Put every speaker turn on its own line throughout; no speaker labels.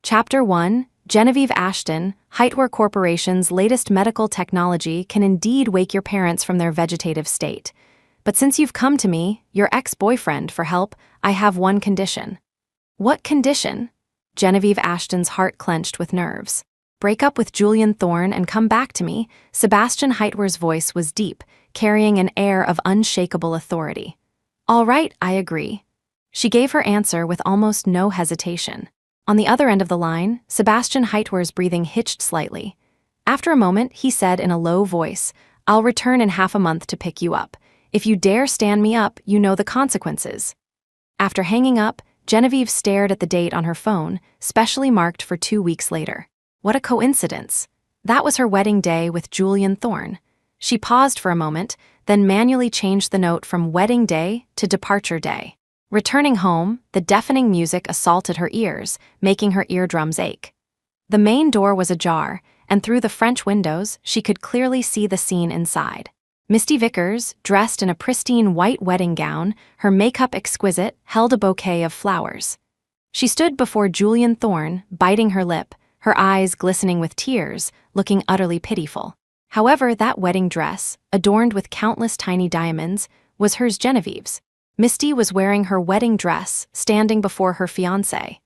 Chapter 1, Genevieve Ashton, Heightwear Corporation's latest medical technology can indeed wake your parents from their vegetative state. But since you've come to me, your ex-boyfriend, for help, I have one condition. What condition? Genevieve Ashton's heart clenched with nerves. Break up with Julian Thorne and come back to me. Sebastian Heightwear's voice was deep, carrying an air of unshakable authority. All right, I agree. She gave her answer with almost no hesitation. On the other end of the line, Sebastian Heightwear's breathing hitched slightly. After a moment, he said in a low voice, I'll return in half a month to pick you up. If you dare stand me up, you know the consequences. After hanging up, Genevieve stared at the date on her phone, specially marked for 2 weeks later. What a coincidence. That was her wedding day with Julian Thorne. She paused for a moment, then manually changed the note from wedding day to departure day. Returning home, the deafening music assaulted her ears, making her eardrums ache. The main door was ajar, and through the French windows, she could clearly see the scene inside. Misty Vickers, dressed in a pristine white wedding gown, her makeup exquisite, held a bouquet of flowers. She stood before Julian Thorne, biting her lip, her eyes glistening with tears, looking utterly pitiful. However, that wedding dress, adorned with countless tiny diamonds, was hers. Genevieve's. Misty was wearing her wedding dress, standing before her fiancé.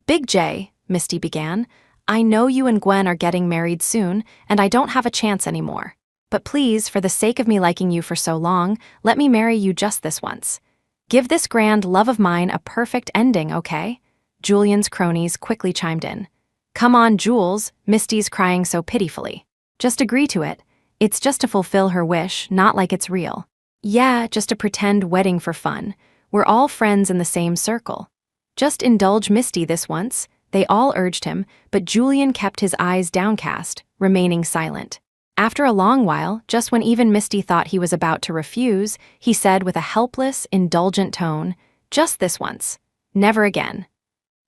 Big J, Misty began, I know you and Gwen are getting married soon, and I don't have a chance anymore. But please, for the sake of me liking you for so long, let me marry you just this once. Give this grand love of mine a perfect ending, okay? Julian's cronies quickly chimed in. Come on, Jules, Misty's crying so pitifully. Just agree to it. It's just to fulfill her wish, not like it's real. Yeah, just a pretend wedding for fun. We're all friends in the same circle. Just indulge Misty this once, they all urged him, but Julian kept his eyes downcast, remaining silent. After a long while, just when even Misty thought he was about to refuse, he said with a helpless, indulgent tone, just this once. Never again.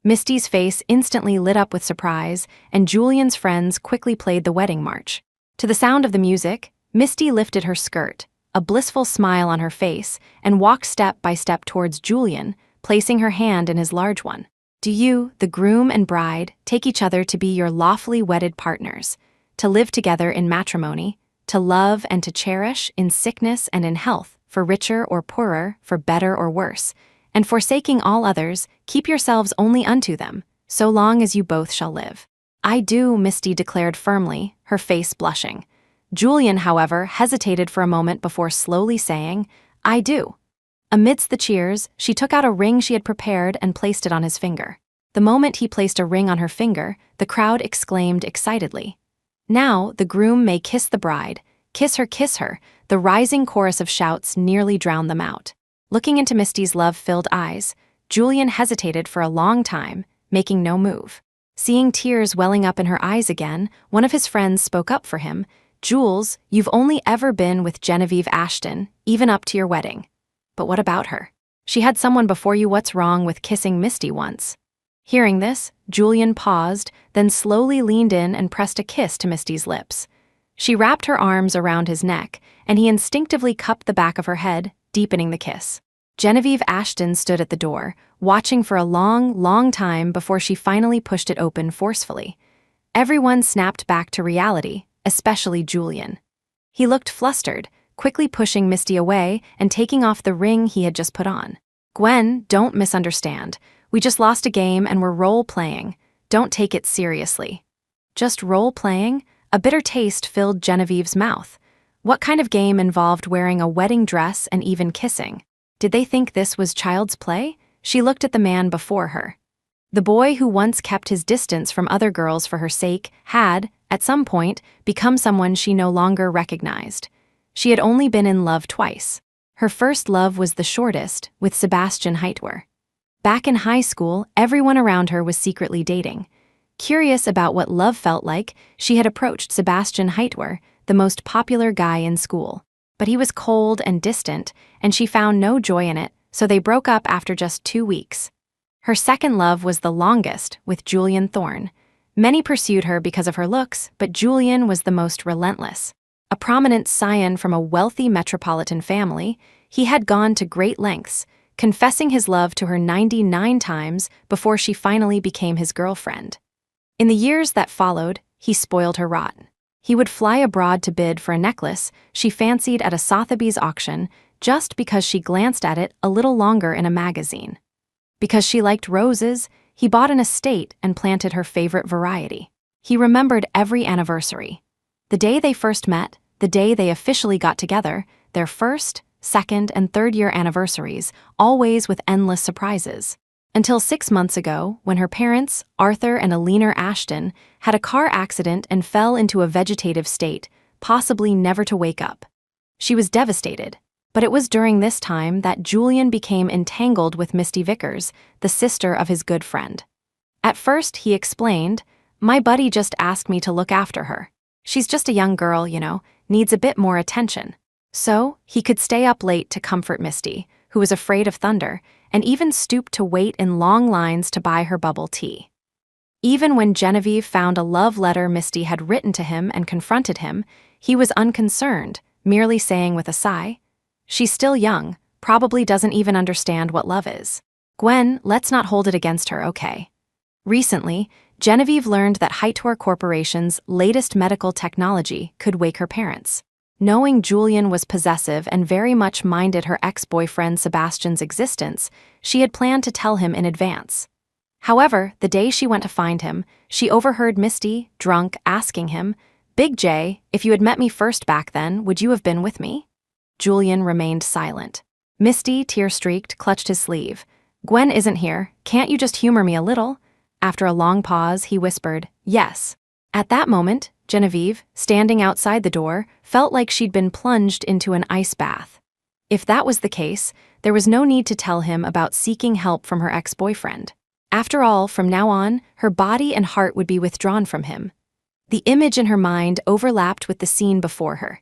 Misty's face instantly lit up with surprise, and Julian's friends quickly played the wedding march. To the sound of the music, Misty lifted her skirt, a blissful smile on her face, and walked step by step towards Julian, placing her hand in his large one. Do you, the groom and bride, take each other to be your lawfully wedded partners, to live together in matrimony, to love and to cherish in sickness and in health, for richer or poorer, for better or worse, and forsaking all others, keep yourselves only unto them, so long as you both shall live. I do, Misty declared firmly, her face blushing. Julian, however, hesitated for a moment before slowly saying, I do. Amidst the cheers, she took out a ring she had prepared and placed it on his finger. The moment he placed a ring on her finger, the crowd exclaimed excitedly. Now, the groom may kiss the bride. Kiss her, the rising chorus of shouts nearly drowned them out. Looking into Misty's love-filled eyes, Julian hesitated for a long time, making no move. Seeing tears welling up in her eyes again, one of his friends spoke up for him. Jules, you've only ever been with Genevieve Ashton, even up to your wedding. But what about her? She had someone before you. What's wrong with kissing Misty once? Hearing this, Julian paused, then slowly leaned in and pressed a kiss to Misty's lips. She wrapped her arms around his neck, and he instinctively cupped the back of her head, deepening the kiss. Genevieve Ashton stood at the door, watching for a long time before she finally pushed it open forcefully. Everyone snapped back to reality, especially Julian. He looked flustered, quickly pushing Misty away and taking off the ring he had just put on. Gwen, don't misunderstand. We just lost a game and we're role-playing. Don't take it seriously. Just role-playing? A bitter taste filled Genevieve's mouth. What kind of game involved wearing a wedding dress and even kissing? Did they think this was child's play? She looked at the man before her. The boy who once kept his distance from other girls for her sake had, at some point, become someone she no longer recognized. She had only been in love twice. Her first love was the shortest, with Sebastian Heightwear. Back in high school, everyone around her was secretly dating. Curious about what love felt like, she had approached Sebastian Heightwear, the most popular guy in school. But he was cold and distant, and she found no joy in it, so they broke up after just 2 weeks. Her second love was the longest, with Julian Thorne. Many pursued her because of her looks, but Julian was the most relentless. A prominent scion from a wealthy metropolitan family, he had gone to great lengths, confessing his love to her 99 times before she finally became his girlfriend. In the years that followed, he spoiled her rotten. He would fly abroad to bid for a necklace she fancied at a Sotheby's auction just because she glanced at it a little longer in a magazine. Because she liked roses, he bought an estate and planted her favorite variety. He remembered every anniversary. The day they first met, the day they officially got together, their first, second, and third-year anniversaries, always with endless surprises. Until 6 months ago, when her parents, Arthur and Eleanor Ashton, had a car accident and fell into a vegetative state, possibly never to wake up. She was devastated, but it was during this time that Julian became entangled with Misty Vickers, the sister of his good friend. At first, he explained, "My buddy just asked me to look after her. She's just a young girl, needs a bit more attention." So, he could stay up late to comfort Misty, who was afraid of thunder, and even stooped to wait in long lines to buy her bubble tea. Even when Genevieve found a love letter Misty had written to him and confronted him, he was unconcerned, merely saying with a sigh, "She's still young, probably doesn't even understand what love is. Gwen, let's not hold it against her, okay?" Recently, Genevieve learned that Hightower Corporation's latest medical technology could wake her parents. Knowing Julian was possessive and very much minded her ex-boyfriend Sebastian's existence, she had planned to tell him in advance. However, the day she went to find him, she overheard Misty, drunk, asking him, "Big J, if you had met me first back then, would you have been with me?" Julian remained silent. Misty, tear-streaked, clutched his sleeve. "Gwen isn't here. Can't you just humor me a little?" After a long pause, he whispered, "Yes." At that moment, Genevieve, standing outside the door, felt like she'd been plunged into an ice bath. If that was the case, there was no need to tell him about seeking help from her ex-boyfriend. After all, from now on, her body and heart would be withdrawn from him. The image in her mind overlapped with the scene before her.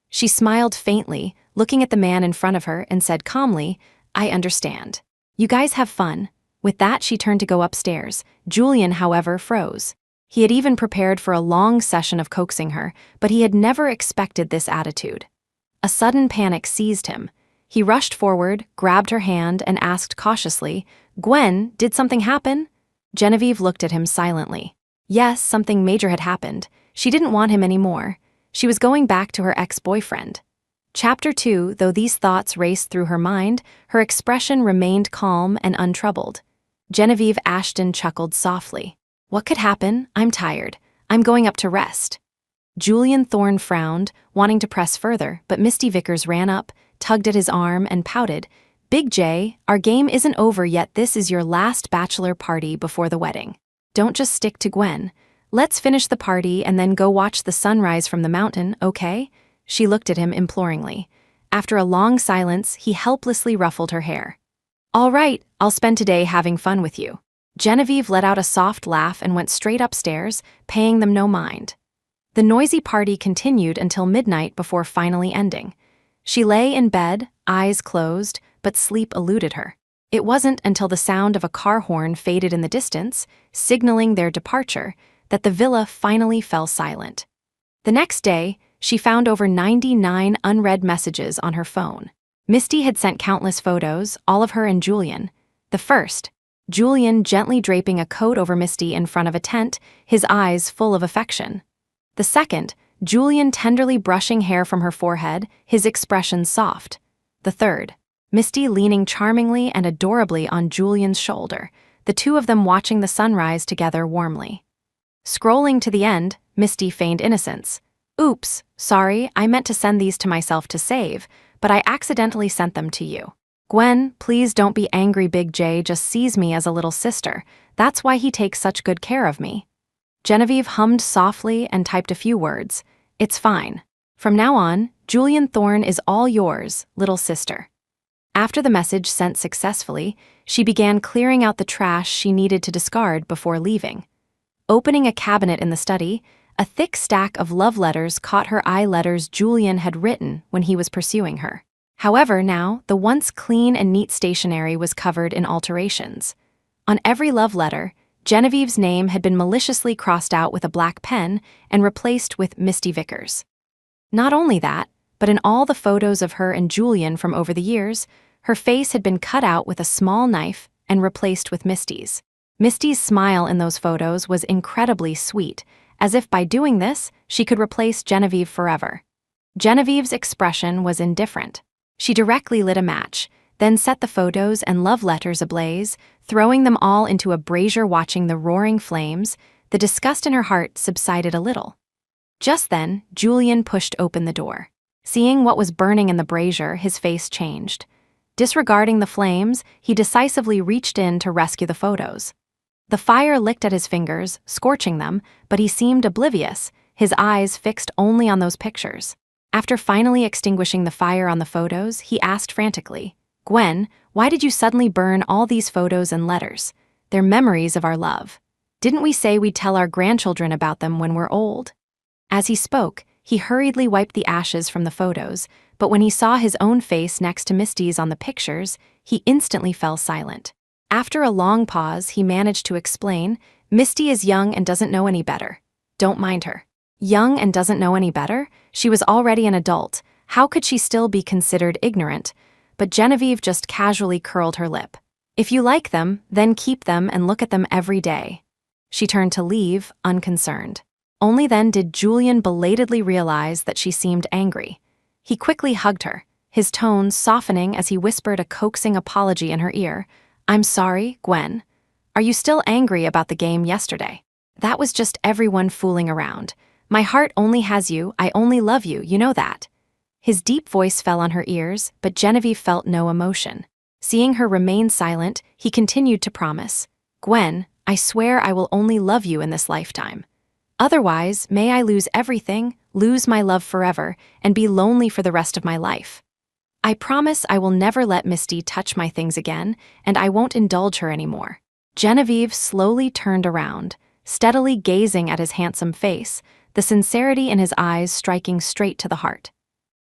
She smiled faintly, looking at the man in front of her, and said calmly, "I understand. You guys have fun." With that, she turned to go upstairs. Julian, however, froze. He had even prepared for a long session of coaxing her, but he had never expected this attitude. A sudden panic seized him. He rushed forward, grabbed her hand, and asked cautiously, "Gwen, did something happen?" Genevieve looked at him silently. Yes, something major had happened. She didn't want him anymore. She was going back to her ex-boyfriend. Chapter 2, though these thoughts raced through her mind, her expression remained calm and untroubled. Genevieve Ashton chuckled softly. "What could happen? I'm tired. I'm going up to rest." Julian Thorne frowned, wanting to press further, but Misty Vickers ran up, tugged at his arm, and pouted, "Big J, our game isn't over yet. This is your last bachelor party before the wedding. Don't just stick to Gwen. Let's finish the party and then go watch the sunrise from the mountain, okay?" She looked at him imploringly. After a long silence, he helplessly ruffled her hair. "All right, I'll spend today having fun with you." Genevieve let out a soft laugh and went straight upstairs, paying them no mind. The noisy party continued until midnight before finally ending. She lay in bed, eyes closed, but sleep eluded her. It wasn't until the sound of a car horn faded in the distance, signaling their departure, that the villa finally fell silent. The next day, she found over 99 unread messages on her phone. Misty had sent countless photos, all of her and Julian. The first, Julian gently draping a coat over Misty in front of a tent, his eyes full of affection. The second, Julian tenderly brushing hair from her forehead, his expression soft. The third, Misty leaning charmingly and adorably on Julian's shoulder, the two of them watching the sunrise together warmly. Scrolling to the end, Misty feigned innocence. "Oops, sorry, I meant to send these to myself to save, but I accidentally sent them to you. Gwen, please don't be angry. Big J just sees me as a little sister. That's why he takes such good care of me." Genevieve hummed softly and typed a few words. "It's fine. From now on, Julian Thorne is all yours, little sister." After the message sent successfully, she began clearing out the trash she needed to discard before leaving. Opening a cabinet in the study, a thick stack of love letters caught her eye, letters Julian had written when he was pursuing her. However, now, the once clean and neat stationery was covered in alterations. On every love letter, Genevieve's name had been maliciously crossed out with a black pen and replaced with Misty Vickers. Not only that, but in all the photos of her and Julian from over the years, her face had been cut out with a small knife and replaced with Misty's. Misty's smile in those photos was incredibly sweet, as if by doing this, she could replace Genevieve forever. Genevieve's expression was indifferent. She directly lit a match, then set the photos and love letters ablaze, throwing them all into a brazier. Watching the roaring flames, the disgust in her heart subsided a little. Just then, Julian pushed open the door. Seeing what was burning in the brazier, his face changed. Disregarding the flames, he decisively reached in to rescue the photos. The fire licked at his fingers, scorching them, but he seemed oblivious, his eyes fixed only on those pictures. After finally extinguishing the fire on the photos, he asked frantically, "Gwen, why did you suddenly burn all these photos and letters? They're memories of our love. Didn't we say we'd tell our grandchildren about them when we're old?" As he spoke, he hurriedly wiped the ashes from the photos, but when he saw his own face next to Misty's on the pictures, he instantly fell silent. After a long pause, he managed to explain, "Misty is young and doesn't know any better. Don't mind her." Young and doesn't know any better? She was already an adult. How could she still be considered ignorant? But Genevieve just casually curled her lip. "If you like them, then keep them and look at them every day." She turned to leave, unconcerned. Only then did Julian belatedly realize that she seemed angry. He quickly hugged her, his tone softening as he whispered a coaxing apology in her ear. "I'm sorry, Gwen. Are you still angry about the game yesterday? That was just everyone fooling around. My heart only has you, I only love you, you know that." His deep voice fell on her ears, but Genevieve felt no emotion. Seeing her remain silent, he continued to promise, "Gwen, I swear I will only love you in this lifetime. Otherwise, may I lose everything, lose my love forever, and be lonely for the rest of my life. I promise I will never let Misty touch my things again, and I won't indulge her anymore." Genevieve slowly turned around, steadily gazing at his handsome face, the sincerity in his eyes striking straight to the heart.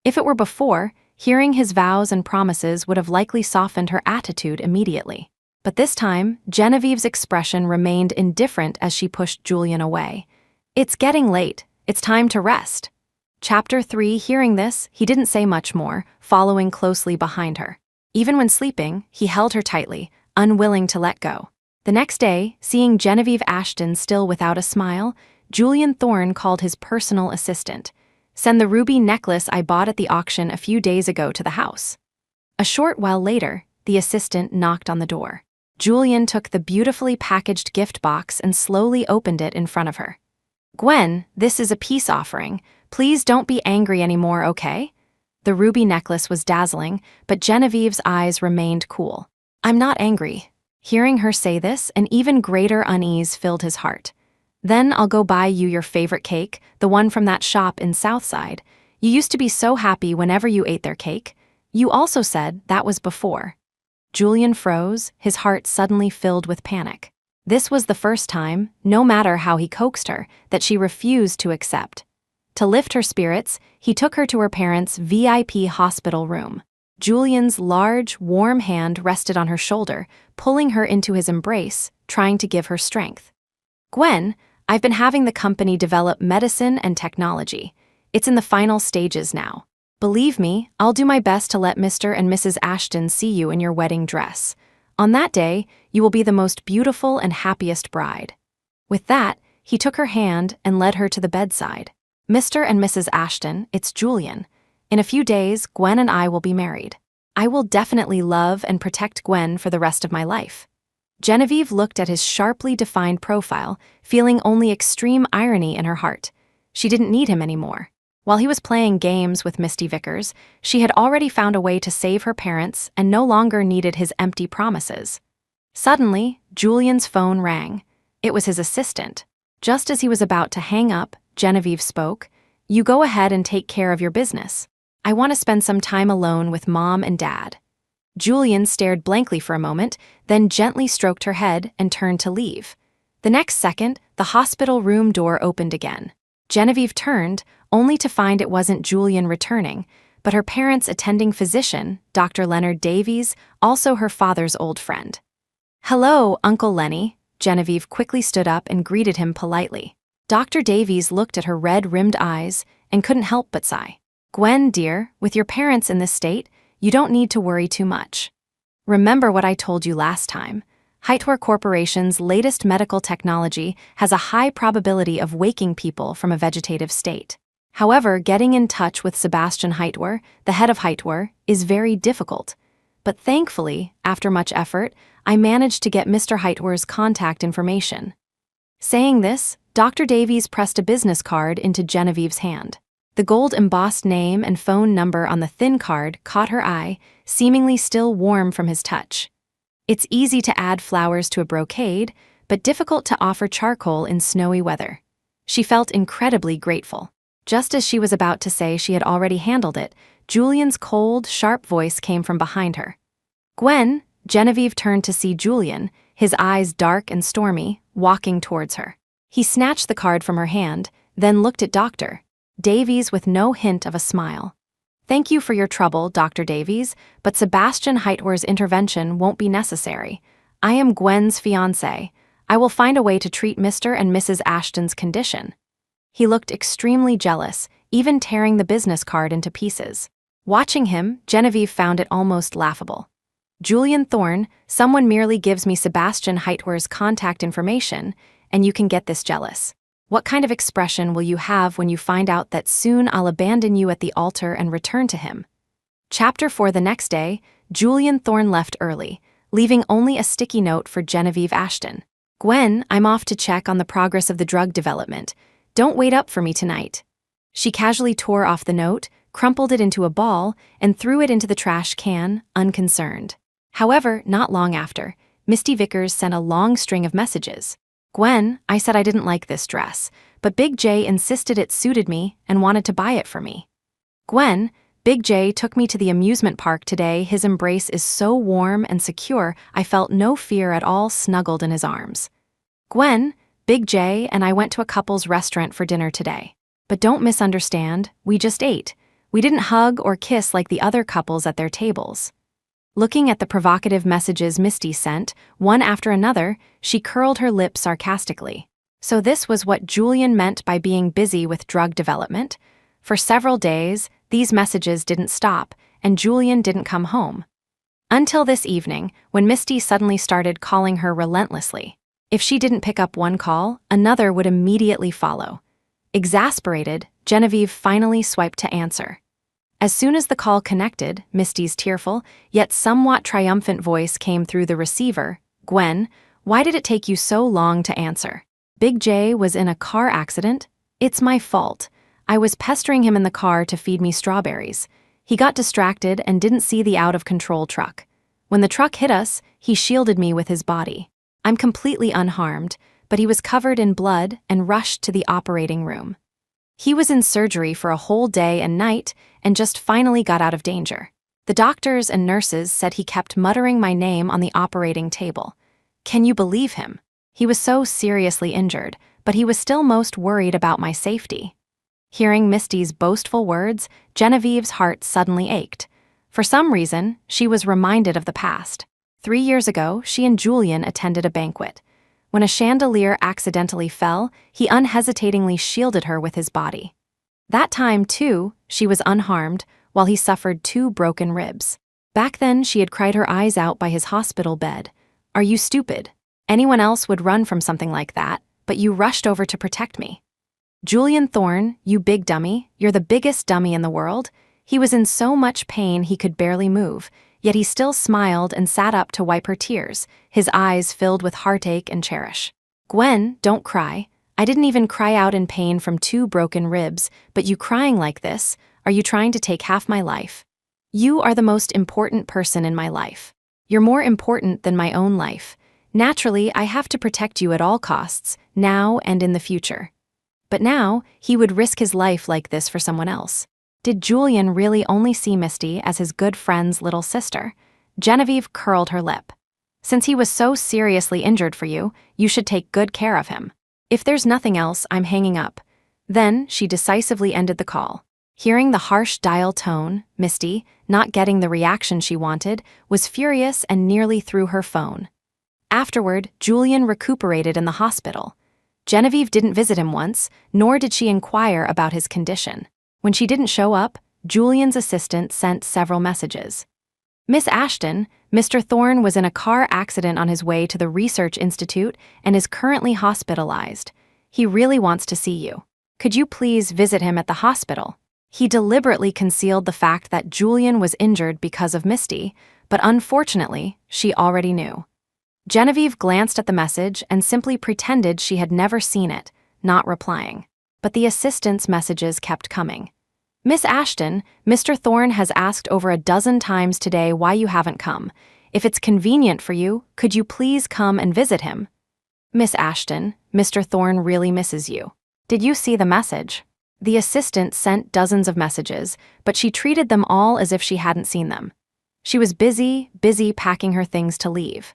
If it were before, hearing his vows and promises would have likely softened her attitude immediately. But this time, Genevieve's expression remained indifferent as she pushed Julian away. "It's getting late. It's time to rest." Chapter 3. Hearing this, he didn't say much more, following closely behind her. Even when sleeping, he held her tightly, unwilling to let go. The next day, seeing Genevieve Ashton still without a smile, Julian Thorne called his personal assistant. "Send the ruby necklace I bought at the auction a few days ago to the house." A short while later, the assistant knocked on the door. Julian took the beautifully packaged gift box and slowly opened it in front of her. "Gwen, this is a peace offering. Please don't be angry anymore, okay?" The ruby necklace was dazzling, but Genevieve's eyes remained cool. "I'm not angry." Hearing her say this, an even greater unease filled his heart. "Then I'll go buy you your favorite cake, the one from that shop in Southside. You used to be so happy whenever you ate their cake. You also said that was before." Julian froze, his heart suddenly filled with panic. This was the first time, no matter how he coaxed her, that she refused to accept. To lift her spirits, he took her to her parents' VIP hospital room. Julian's large, warm hand rested on her shoulder, pulling her into his embrace, trying to give her strength. "Gwen, I've been having the company develop medicine and technology. It's in the final stages now. Believe me, I'll do my best to let Mr. and Mrs. Ashton see you in your wedding dress. On that day, you will be the most beautiful and happiest bride." With that, he took her hand and led her to the bedside. "Mr. and Mrs. Ashton, it's Julian. In a few days, Gwen and I will be married. I will definitely love and protect Gwen for the rest of my life." Genevieve looked at his sharply defined profile, feeling only extreme irony in her heart. She didn't need him anymore. While he was playing games with Misty Vickers, she had already found a way to save her parents and no longer needed his empty promises. Suddenly, Julian's phone rang. It was his assistant. Just as he was about to hang up, Genevieve spoke, "You go ahead and take care of your business. I want to spend some time alone with Mom and Dad." Julian stared blankly for a moment, then gently stroked her head and turned to leave. The next second, the hospital room door opened again. Genevieve turned, only to find it wasn't Julian returning, but her parents' attending physician, Dr. Leonard Davies, also her father's old friend. "Hello, Uncle Lenny." Genevieve quickly stood up and greeted him politely. Dr. Davies looked at her red-rimmed eyes and couldn't help but sigh. "Gwen, dear, with your parents in this state, you don't need to worry too much. Remember what I told you last time. Hightower Corporation's latest medical technology has a high probability of waking people from a vegetative state. However, getting in touch with Sebastian Hightower, the head of Hightower, is very difficult. But thankfully, after much effort, I managed to get Mr. Hightower's contact information. Saying this, Dr. Davies pressed a business card into Genevieve's hand. The gold-embossed name and phone number on the thin card caught her eye, seemingly still warm from his touch. It's easy to add flowers to a brocade, but difficult to offer charcoal in snowy weather. She felt incredibly grateful. Just as she was about to say she had already handled it, Julian's cold, sharp voice came from behind her. "Gwen," Genevieve turned to see Julian, his eyes dark and stormy, walking towards her. He snatched the card from her hand, then looked at Dr. Davies with no hint of a smile. "Thank you for your trouble, Dr. Davies, but Sebastian Hightower's intervention won't be necessary. I am Gwen's fiancé. I will find a way to treat Mr. and Mrs. Ashton's condition." He looked extremely jealous, even tearing the business card into pieces. Watching him, Genevieve found it almost laughable. "Julian Thorne, someone merely gives me Sebastian Hightower's contact information, and you can get this jealous. What kind of expression will you have when you find out that soon I'll abandon you at the altar and return to him?" Chapter 4. The next day, Julian Thorne left early, leaving only a sticky note for Genevieve Ashton. "Gwen, I'm off to check on the progress of the drug development. Don't wait up for me tonight." She casually tore off the note, crumpled it into a ball, and threw it into the trash can, unconcerned. However, not long after, Misty Vickers sent a long string of messages. "Gwen, I said I didn't like this dress, but Big J insisted it suited me and wanted to buy it for me. Gwen, Big J took me to the amusement park today. His embrace is so warm and secure, I felt no fear at all snuggled in his arms. Gwen, Big J and I went to a couple's restaurant for dinner today. But don't misunderstand, we just ate. We didn't hug or kiss like the other couples at their tables." Looking at the provocative messages Misty sent, one after another, she curled her lip sarcastically. So this was what Julian meant by being busy with drug development? For several days, these messages didn't stop, and Julian didn't come home. Until this evening, when Misty suddenly started calling her relentlessly. If she didn't pick up one call, another would immediately follow. Exasperated, Genevieve finally swiped to answer. As soon as the call connected, Misty's tearful, yet somewhat triumphant voice came through the receiver. "Gwen, why did it take you so long to answer? Big J was in a car accident? It's my fault. I was pestering him in the car to feed me strawberries. He got distracted and didn't see the out-of-control truck. When the truck hit us, he shielded me with his body. I'm completely unharmed, but he was covered in blood and rushed to the operating room. He was in surgery for a whole day and night and just finally got out of danger. The doctors and nurses said he kept muttering my name on the operating table. Can you believe him? He was so seriously injured, but he was still most worried about my safety." Hearing Misty's boastful words, Genevieve's heart suddenly ached. For some reason, she was reminded of the past. 3 years ago, she and Julian attended a banquet. When a chandelier accidentally fell, he unhesitatingly shielded her with his body. That time, too, she was unharmed, while he suffered 2 broken ribs. Back then, she had cried her eyes out by his hospital bed. "Are you stupid? Anyone else would run from something like that, but you rushed over to protect me. Julian Thorne, you big dummy, you're the biggest dummy in the world." He was in so much pain he could barely move, yet he still smiled and sat up to wipe her tears, his eyes filled with heartache and cherish. "Gwen, don't cry. I didn't even cry out in pain from 2 broken ribs, but you crying like this, are you trying to take half my life? You are the most important person in my life. You're more important than my own life. Naturally, I have to protect you at all costs, now and in the future." But now, he would risk his life like this for someone else. Did Julian really only see Misty as his good friend's little sister? Genevieve curled her lip. "Since he was so seriously injured for you, you should take good care of him. If there's nothing else, I'm hanging up." Then she decisively ended the call. Hearing the harsh dial tone, Misty, not getting the reaction she wanted, was furious and nearly threw her phone. Afterward, Julian recuperated in the hospital. Genevieve didn't visit him once, nor did she inquire about his condition. When she didn't show up, Julian's assistant sent several messages. "Miss Ashton, Mr. Thorne was in a car accident on his way to the Research Institute and is currently hospitalized. He really wants to see you. Could you please visit him at the hospital? He deliberately concealed the fact that Julian was injured because of Misty, but unfortunately, she already knew. Genevieve glanced at the message and simply pretended she had never seen it, not replying. But the assistant's messages kept coming. Miss Ashton, Mr. Thorne has asked over a dozen times today why you haven't come. If it's convenient for you, could you please come and visit him? Miss Ashton, Mr. Thorne really misses you. Did you see the message? The assistant sent dozens of messages, but she treated them all as if she hadn't seen them. She was busy packing her things to leave.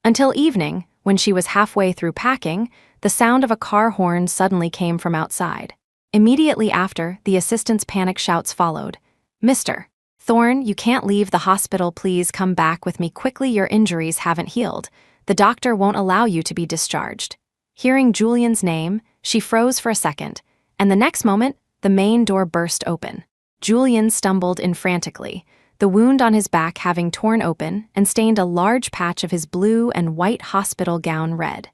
Until evening, when she was halfway through packing, the sound of a car horn suddenly came from outside. Immediately after, the assistant's panic shouts followed. Mr. Thorne, you can't leave the hospital. Please come back with me quickly. Your injuries haven't healed. The doctor won't allow you to be discharged. Hearing Julian's name, she froze for a second, and the next moment, the main door burst open. Julian stumbled in frantically, the wound on his back having torn open and stained a large patch of his blue and white hospital gown red.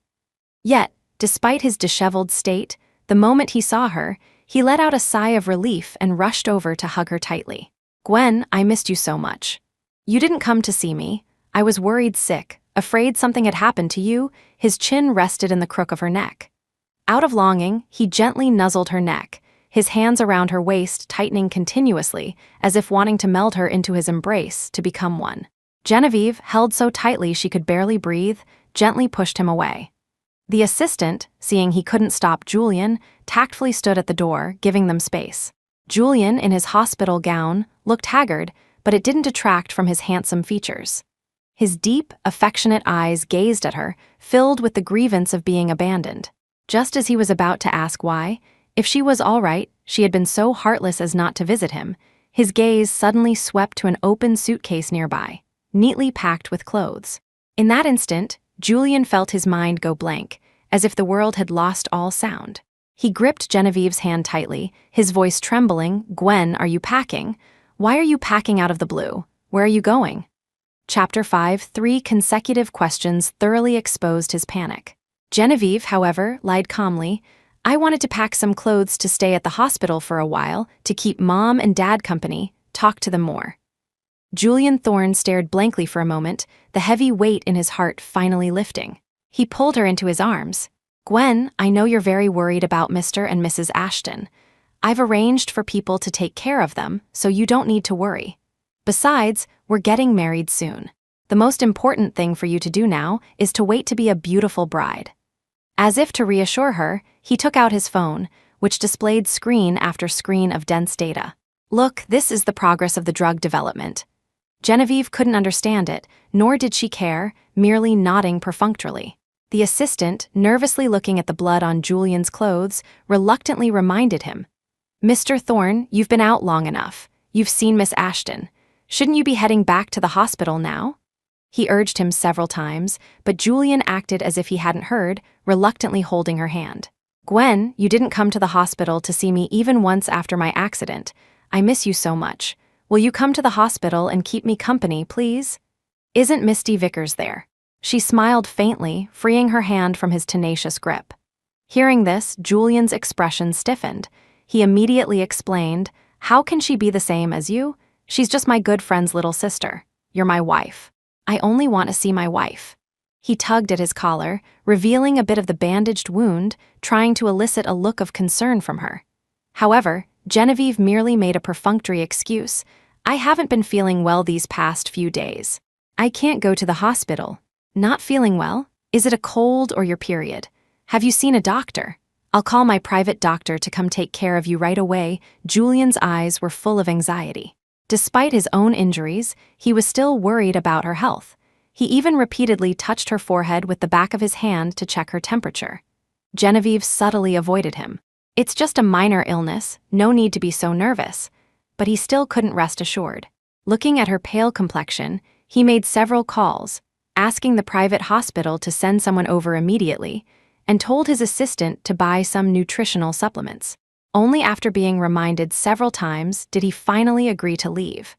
Yet, despite his disheveled state, the moment he saw her, he let out a sigh of relief and rushed over to hug her tightly. Gwen, I missed you so much. You didn't come to see me. I was worried sick, afraid something had happened to you. His chin rested in the crook of her neck. Out of longing, he gently nuzzled her neck, his hands around her waist tightening continuously, as if wanting to meld her into his embrace to become one. Genevieve, held so tightly she could barely breathe, gently pushed him away. The assistant, seeing he couldn't stop Julian, tactfully stood at the door, giving them space. Julian, in his hospital gown, looked haggard, but it didn't detract from his handsome features. His deep, affectionate eyes gazed at her, filled with the grievance of being abandoned. Just as he was about to ask why, if she was all right, she had been so heartless as not to visit him, his gaze suddenly swept to an open suitcase nearby, neatly packed with clothes. In that instant, Julian felt his mind go blank, as if the world had lost all sound. He gripped Genevieve's hand tightly, his voice trembling. Gwen, are you packing? Why are you packing out of the blue? Where are you going? Chapter 5, 3 consecutive questions thoroughly exposed his panic. Genevieve, however, lied calmly. I wanted to pack some clothes to stay at the hospital for a while, to keep Mom and Dad company, talk to them more. Julian Thorne stared blankly for a moment, the heavy weight in his heart finally lifting. He pulled her into his arms. Gwen, I know you're very worried about Mr. and Mrs. Ashton. I've arranged for people to take care of them, so you don't need to worry. Besides, we're getting married soon. The most important thing for you to do now is to wait to be a beautiful bride. As if to reassure her, he took out his phone, which displayed screen after screen of dense data. Look, this is the progress of the drug development. Genevieve couldn't understand it, nor did she care, merely nodding perfunctorily. The assistant, nervously looking at the blood on Julian's clothes, reluctantly reminded him. Mr. Thorne, you've been out long enough. You've seen Miss Ashton. Shouldn't you be heading back to the hospital now? He urged him several times, but Julian acted as if he hadn't heard, reluctantly holding her hand. Gwen, you didn't come to the hospital to see me even once after my accident. I miss you so much. Will you come to the hospital and keep me company, please? Isn't Misty Vickers there? She smiled faintly, freeing her hand from his tenacious grip. Hearing this, Julian's expression stiffened. He immediately explained, How can she be the same as you? She's just my good friend's little sister. You're my wife. I only want to see my wife. He tugged at his collar, revealing a bit of the bandaged wound, trying to elicit a look of concern from her. However, Genevieve merely made a perfunctory excuse. I haven't been feeling well these past few days. I can't go to the hospital. Not feeling well? Is it a cold or your period? Have you seen a doctor? I'll call my private doctor to come take care of you right away. Julian's eyes were full of anxiety. Despite his own injuries, he was still worried about her health. He even repeatedly touched her forehead with the back of his hand to check her temperature. Genevieve subtly avoided him. It's just a minor illness, no need to be so nervous. But he still couldn't rest assured. Looking at her pale complexion, he made several calls, asking the private hospital to send someone over immediately, and told his assistant to buy some nutritional supplements. Only after being reminded several times did he finally agree to leave.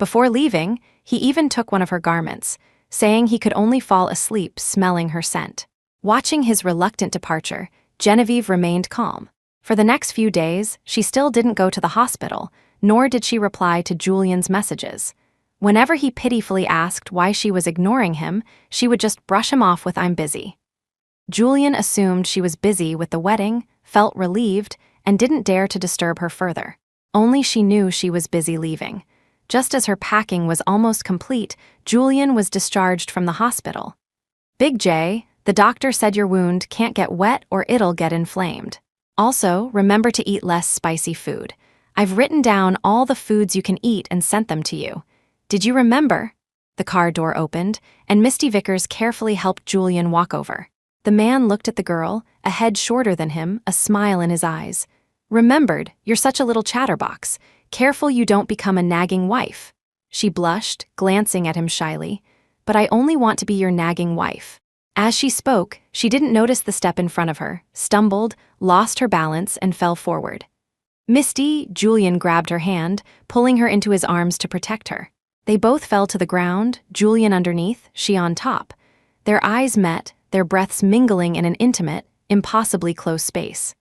Before leaving, he even took one of her garments, saying he could only fall asleep smelling her scent. Watching his reluctant departure, Genevieve remained calm. For the next few days, she still didn't go to the hospital, nor did she reply to Julian's messages. Whenever he pitifully asked why she was ignoring him, she would just brush him off with "I'm busy." Julian assumed she was busy with the wedding, felt relieved, and didn't dare to disturb her further. Only she knew she was busy leaving. Just as her packing was almost complete, Julian was discharged from the hospital. "Big J, the doctor said your wound can't get wet or it'll get inflamed. Also, remember to eat less spicy food. I've written down all the foods you can eat and sent them to you. Did you remember?" The car door opened, and Misty Vickers carefully helped Julian walk over. The man looked at the girl, a head shorter than him, a smile in his eyes. "Remembered, you're such a little chatterbox. Careful you don't become a nagging wife." She blushed, glancing at him shyly. "But I only want to be your nagging wife." As she spoke, she didn't notice the step in front of her, stumbled, lost her balance, and fell forward. "Misty," Julian grabbed her hand, pulling her into his arms to protect her. They both fell to the ground, Julian underneath, she on top. Their eyes met, their breaths mingling in an intimate, impossibly close space.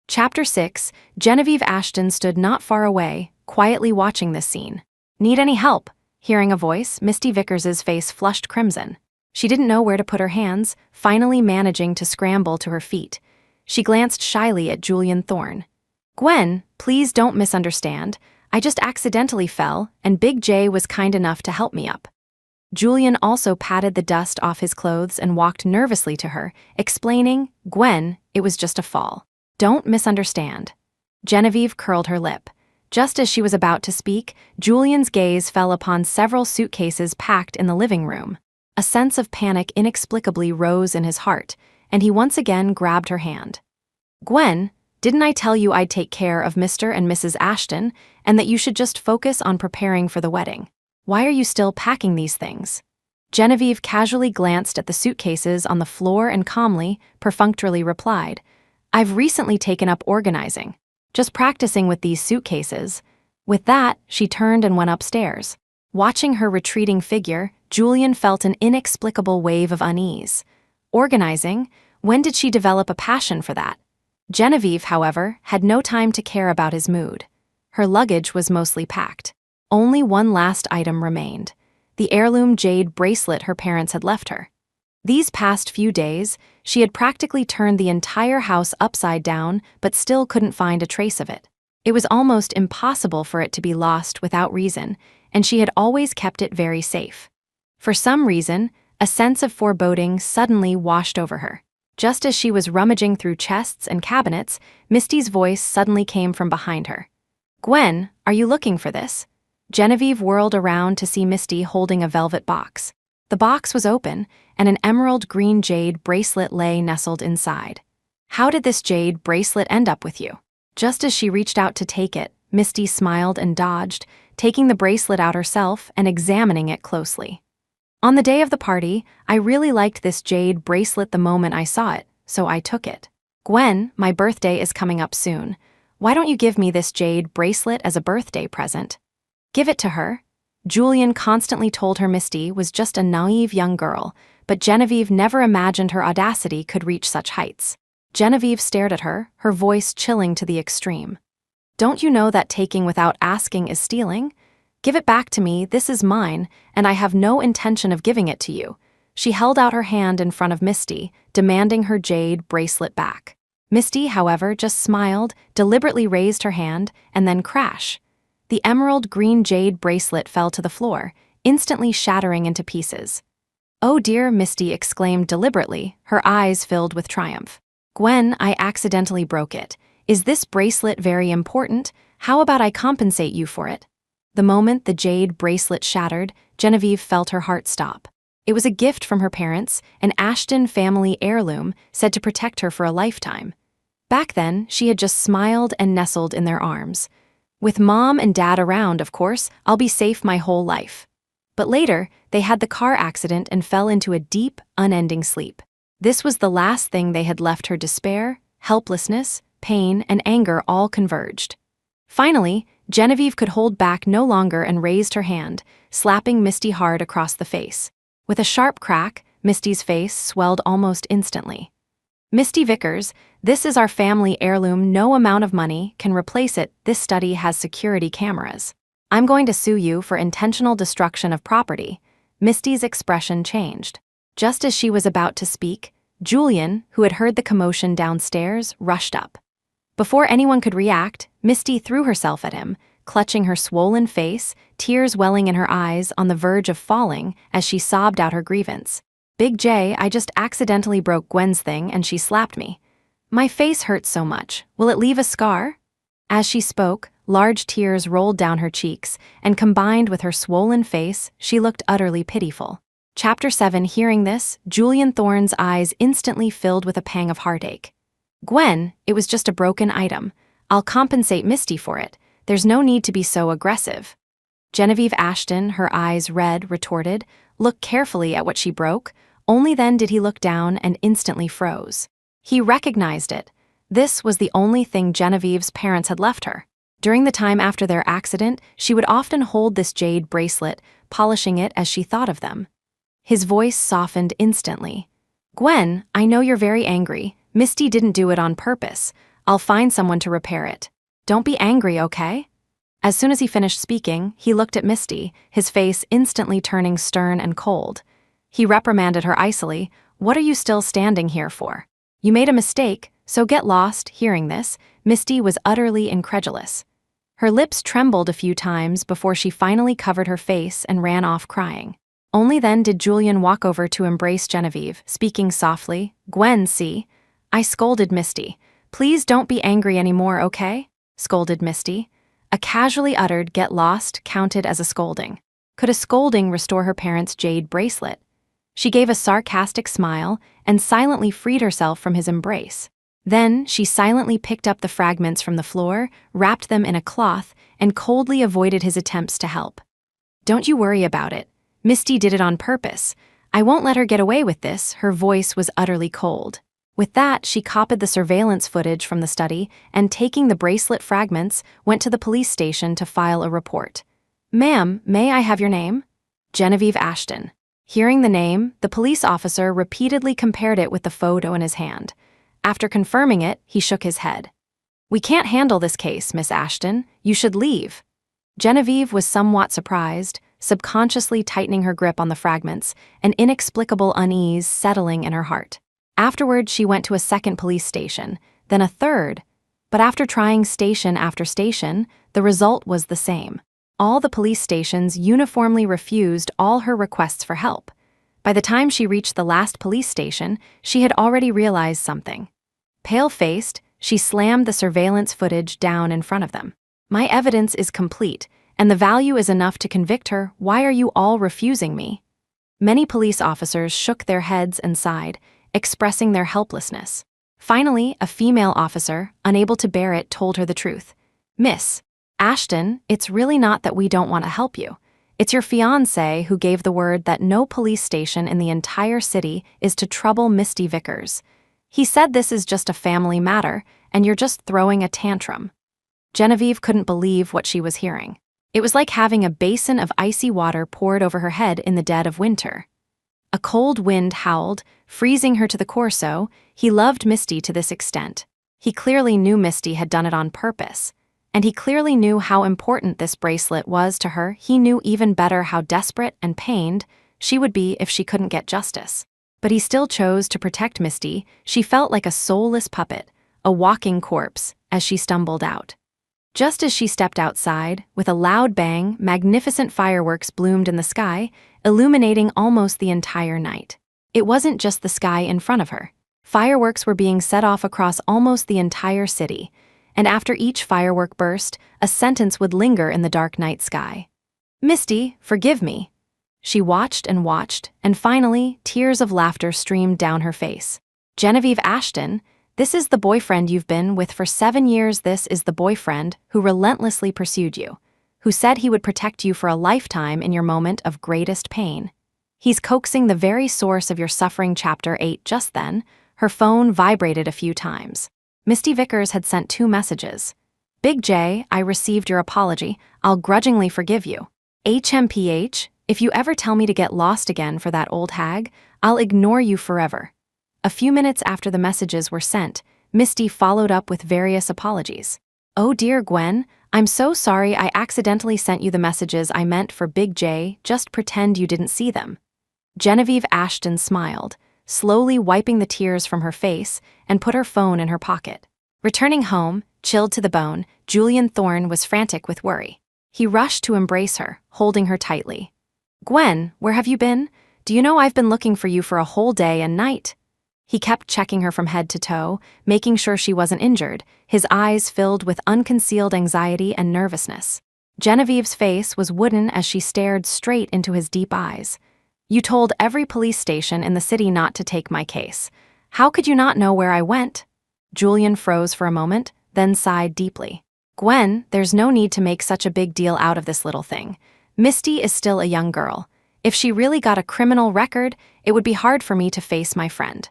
Chapter 6, Genevieve Ashton stood not far away, quietly watching this scene. "Need any help?" Hearing a voice, Misty Vickers's face flushed crimson. She didn't know where to put her hands, finally managing to scramble to her feet. She glanced shyly at Julian Thorne. "Gwen, please don't misunderstand. I just accidentally fell, and Big J was kind enough to help me up." Julian also patted the dust off his clothes and walked nervously to her, explaining, "Gwen, it was just a fall. Don't misunderstand." Genevieve curled her lip. Just as she was about to speak, Julian's gaze fell upon several suitcases packed in the living room. A sense of panic inexplicably rose in his heart, and he once again grabbed her hand. "Gwen, didn't I tell you I'd take care of Mr. and Mrs. Ashton, and that you should just focus on preparing for the wedding? Why are you still packing these things?" Genevieve casually glanced at the suitcases on the floor and calmly, perfunctorily replied, "I've recently taken up organizing. Just practicing with these suitcases." With that, she turned and went upstairs. Watching her retreating figure, Julian felt an inexplicable wave of unease. Organizing? When did she develop a passion for that? Genevieve, however, had no time to care about his mood. Her luggage was mostly packed. Only one last item remained: the heirloom jade bracelet her parents had left her. These past few days, she had practically turned the entire house upside down but still couldn't find a trace of it. It was almost impossible for it to be lost without reason, and she had always kept it very safe. For some reason, a sense of foreboding suddenly washed over her. Just as she was rummaging through chests and cabinets, Misty's voice suddenly came from behind her. "Gwen, are you looking for this?" Genevieve whirled around to see Misty holding a velvet box. The box was open, and an emerald green jade bracelet lay nestled inside. "How did this jade bracelet end up with you?" Just as she reached out to take it, Misty smiled and dodged, taking the bracelet out herself and examining it closely. "On the day of the party, I really liked this jade bracelet the moment I saw it, so I took it. Gwen, my birthday is coming up soon. Why don't you give me this jade bracelet as a birthday present?" "Give it to her." Julian constantly told her Misty was just a naive young girl, but Genevieve never imagined her audacity could reach such heights. Genevieve stared at her, her voice chilling to the extreme. "Don't you know that taking without asking is stealing? Give it back to me, this is mine, and I have no intention of giving it to you." She held out her hand in front of Misty, demanding her jade bracelet back. Misty, however, just smiled, deliberately raised her hand, and then crash. The emerald green jade bracelet fell to the floor, instantly shattering into pieces. "Oh dear," Misty exclaimed deliberately, her eyes filled with triumph. "Gwen, I accidentally broke it. Is this bracelet very important? How about I compensate you for it?" The moment the jade bracelet shattered, Genevieve felt her heart stop. It was a gift from her parents, an Ashton family heirloom said to protect her for a lifetime. Back then, she had just smiled and nestled in their arms. "With Mom and Dad around, of course, I'll be safe my whole life." But later, they had the car accident and fell into a deep, unending sleep. This was the last thing they had left her. Despair, helplessness, pain, and anger all converged. Finally, Genevieve could hold back no longer and raised her hand, slapping Misty hard across the face. With a sharp crack, Misty's face swelled almost instantly. "Misty Vickers, this is our family heirloom. No amount of money can replace it. This study has security cameras. I'm going to sue you for intentional destruction of property." Misty's expression changed. Just as she was about to speak, Julian, who had heard the commotion downstairs, rushed up. Before anyone could react, Misty threw herself at him, clutching her swollen face, tears welling in her eyes, on the verge of falling as she sobbed out her grievance. "Big J, I just accidentally broke Gwen's thing and she slapped me. My face hurts so much. Will it leave a scar?" As she spoke, large tears rolled down her cheeks, and combined with her swollen face, she looked utterly pitiful. Chapter 7. Hearing this, Julian Thorne's eyes instantly filled with a pang of heartache. "Gwen, it was just a broken item. I'll compensate Misty for it. There's no need to be so aggressive." Genevieve Ashton, her eyes red, retorted, "Look carefully at what she broke." Only then did he look down and instantly froze. He recognized it. This was the only thing Genevieve's parents had left her. During the time after their accident, she would often hold this jade bracelet, polishing it as she thought of them. His voice softened instantly. "Gwen, I know you're very angry. Misty didn't do it on purpose. I'll find someone to repair it. Don't be angry, okay?" As soon as he finished speaking, he looked at Misty, his face instantly turning stern and cold. He reprimanded her icily. "What are you still standing here for? You made a mistake, so get lost." Hearing this, Misty was utterly incredulous. Her lips trembled a few times before she finally covered her face and ran off crying. Only then did Julian walk over to embrace Genevieve, speaking softly. "Gwen, see? I scolded Misty. Please don't be angry anymore, okay?" Scolded Misty. A casually uttered "get lost" counted as a scolding. Could a scolding restore her parents' jade bracelet? She gave a sarcastic smile and silently freed herself from his embrace. Then she silently picked up the fragments from the floor, wrapped them in a cloth, and coldly avoided his attempts to help. "Don't you worry about it. Misty did it on purpose. I won't let her get away with this." Her voice was utterly cold. With that, she copied the surveillance footage from the study and, taking the bracelet fragments, went to the police station to file a report. "Ma'am, may I have your name?" "Genevieve Ashton." Hearing the name, the police officer repeatedly compared it with the photo in his hand. After confirming it, he shook his head. "We can't handle this case, Miss Ashton. You should leave." Genevieve was somewhat surprised, subconsciously tightening her grip on the fragments, an inexplicable unease settling in her heart. Afterward, she went to a second police station, then a third. But after trying station after station, the result was the same. All the police stations uniformly refused all her requests for help. By the time she reached the last police station, she had already realized something. Pale-faced, she slammed the surveillance footage down in front of them. "My evidence is complete, and the value is enough to convict her. Why are you all refusing me?" Many police officers shook their heads and sighed, expressing their helplessness. Finally, a female officer, unable to bear it, told her the truth. "Miss Ashton, it's really not that we don't want to help you. It's your fiancé who gave the word that no police station in the entire city is to trouble Misty Vickers. He said this is just a family matter, and you're just throwing a tantrum." Genevieve couldn't believe what she was hearing. It was like having a basin of icy water poured over her head in the dead of winter. A cold wind howled, freezing her to the core. So he loved Misty to this extent. He clearly knew Misty had done it on purpose. And he clearly knew how important this bracelet was to her. He knew even better how desperate and pained she would be if she couldn't get justice. But he still chose to protect Misty. She felt like a soulless puppet, a walking corpse, as she stumbled out. Just as she stepped outside, with a loud bang, magnificent fireworks bloomed in the sky, illuminating almost the entire night. It wasn't just the sky in front of her. Fireworks were being set off across almost the entire city, and after each firework burst, a sentence would linger in the dark night sky. "Misty, forgive me." She watched, and finally, tears of laughter streamed down her face. "Genevieve Ashton, this is the boyfriend you've been with for 7 years. This is the boyfriend who relentlessly pursued you, who said he would protect you for a lifetime in your moment of greatest pain. He's coaxing the very source of your suffering." Chapter 8. Just then, her phone vibrated a few times. Misty Vickers had sent 2 messages. Big J, I received your apology. I'll grudgingly forgive you. HMPH, if you ever tell me to get lost again for that old hag, I'll ignore you forever. A few minutes after the messages were sent, Misty followed up with various apologies. Oh dear Gwen, I'm so sorry I accidentally sent you the messages I meant for Big J, just pretend you didn't see them. Genevieve Ashton smiled, slowly wiping the tears from her face, and put her phone in her pocket. Returning home, chilled to the bone, Julian Thorne was frantic with worry. He rushed to embrace her, holding her tightly. Gwen, where have you been? Do you know I've been looking for you for a whole day and night? He kept checking her from head to toe, making sure she wasn't injured, his eyes filled with unconcealed anxiety and nervousness. Genevieve's face was wooden as she stared straight into his deep eyes. You told every police station in the city not to take my case. How could you not know where I went? Julian froze for a moment, then sighed deeply. Gwen, there's no need to make such a big deal out of this little thing. Misty is still a young girl. If she really got a criminal record, it would be hard for me to face my friend.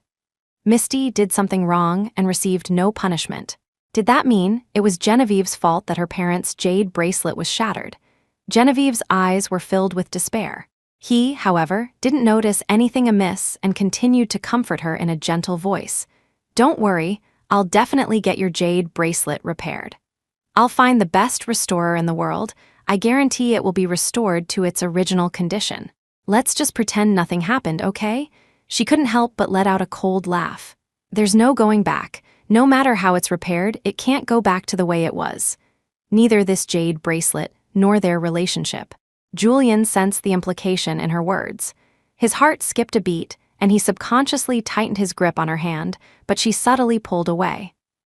Misty did something wrong and received no punishment. Did that mean it was Genevieve's fault that her parents' jade bracelet was shattered? Genevieve's eyes were filled with despair. He, however, didn't notice anything amiss and continued to comfort her in a gentle voice. Don't worry, I'll definitely get your jade bracelet repaired. I'll find the best restorer in the world. I guarantee it will be restored to its original condition. Let's just pretend nothing happened, okay? She couldn't help but let out a cold laugh. There's no going back. No matter how it's repaired, it can't go back to the way it was. Neither this jade bracelet nor their relationship. Julian sensed the implication in her words. His heart skipped a beat, and he subconsciously tightened his grip on her hand, but she subtly pulled away.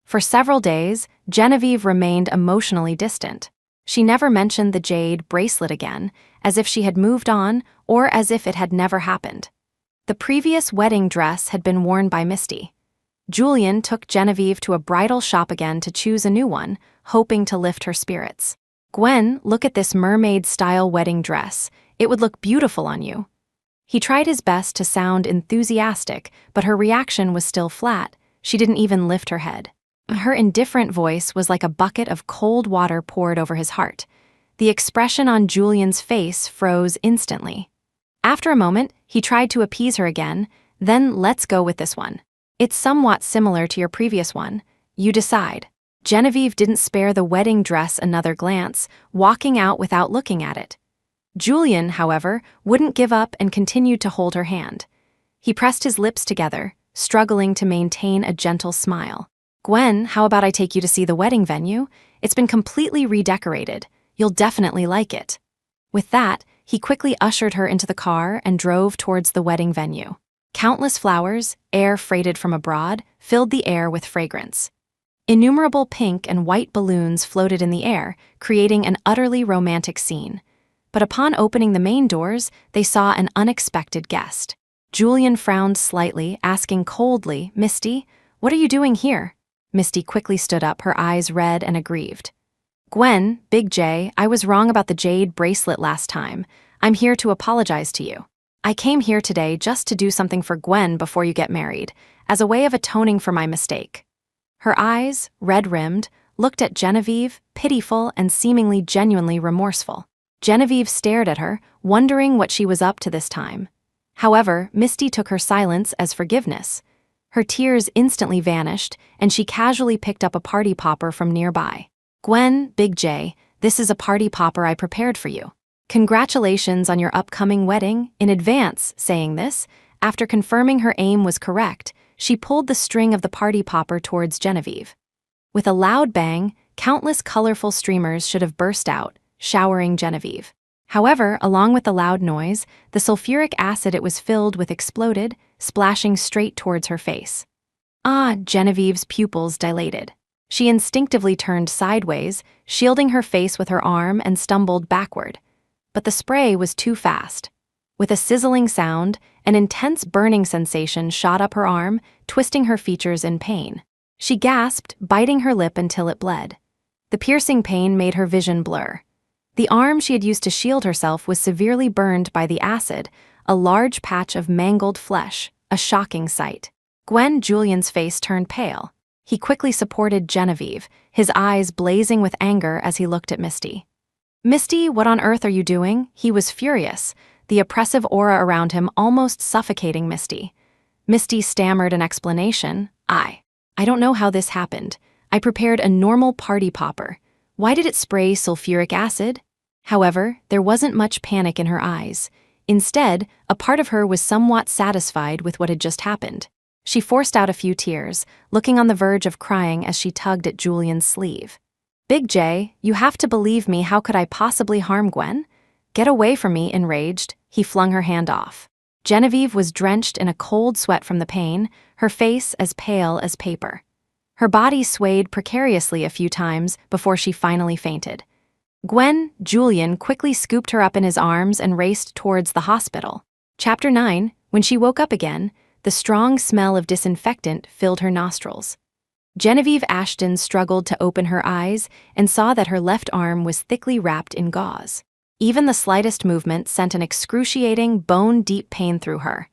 For several days, Genevieve remained emotionally distant. She never mentioned the jade bracelet again, as if she had moved on or as if it had never happened. The previous wedding dress had been worn by Misty. Julian took Genevieve to a bridal shop again to choose a new one, hoping to lift her spirits. Gwen, look at this mermaid-style wedding dress. It would look beautiful on you. He tried his best to sound enthusiastic, but her reaction was still flat. She didn't even lift her head. Her indifferent voice was like a bucket of cold water poured over his heart. The expression on Julian's face froze instantly. After a moment, he tried to appease her again, then let's go with this one. It's somewhat similar to your previous one. You decide. Genevieve didn't spare the wedding dress another glance, walking out without looking at it. Julian, however, wouldn't give up and continued to hold her hand. He pressed his lips together, struggling to maintain a gentle smile. Gwen, how about I take you to see the wedding venue? It's been completely redecorated. You'll definitely like it. With that, he quickly ushered her into the car and drove towards the wedding venue. Countless flowers, air freighted from abroad, filled the air with fragrance. Innumerable pink and white balloons floated in the air, creating an utterly romantic scene. But upon opening the main doors, they saw an unexpected guest. Julian frowned slightly, asking coldly, Misty, what are you doing here? Misty quickly stood up, her eyes red and aggrieved. Gwen, Big J, I was wrong about the jade bracelet last time. I'm here to apologize to you. I came here today just to do something for Gwen before you get married, as a way of atoning for my mistake. Her eyes, red-rimmed, looked at Genevieve, pitiful and seemingly genuinely remorseful. Genevieve stared at her, wondering what she was up to this time. However, Misty took her silence as forgiveness. Her tears instantly vanished, and she casually picked up a party popper from nearby. Gwen, Big J, this is a party popper I prepared for you. Congratulations on your upcoming wedding, in advance. Saying this, after confirming her aim was correct, she pulled the string of the party popper towards Genevieve. With a loud bang, countless colorful streamers should have burst out, showering Genevieve. However, along with the loud noise, the sulfuric acid it was filled with exploded, splashing straight towards her face. Ah, Genevieve's pupils dilated. She instinctively turned sideways, shielding her face with her arm and stumbled backward. But the spray was too fast. With a sizzling sound, an intense burning sensation shot up her arm, twisting her features in pain. She gasped, biting her lip until it bled. The piercing pain made her vision blur. The arm she had used to shield herself was severely burned by the acid, a large patch of mangled flesh, a shocking sight. Julian's face turned pale. He quickly supported Genevieve, his eyes blazing with anger as he looked at Misty. "Misty, what on earth are you doing?" He was furious, the oppressive aura around him almost suffocating Misty. Misty stammered an explanation. I don't know how this happened. I prepared a normal party popper. Why did it spray sulfuric acid?" However, there wasn't much panic in her eyes. Instead, a part of her was somewhat satisfied with what had just happened. She forced out a few tears, looking on the verge of crying as she tugged at Julian's sleeve. "Big J, you have to believe me. How could I possibly harm Gwen?" "Get away from me," enraged. He flung her hand off. Genevieve was drenched in a cold sweat from the pain, her face as pale as paper. Her body swayed precariously a few times before she finally fainted. Julian quickly scooped her up in his arms and raced towards the hospital. Chapter 9, when she woke up again, the strong smell of disinfectant filled her nostrils. Genevieve Ashton struggled to open her eyes and saw that her left arm was thickly wrapped in gauze. Even the slightest movement sent an excruciating, bone-deep pain through her.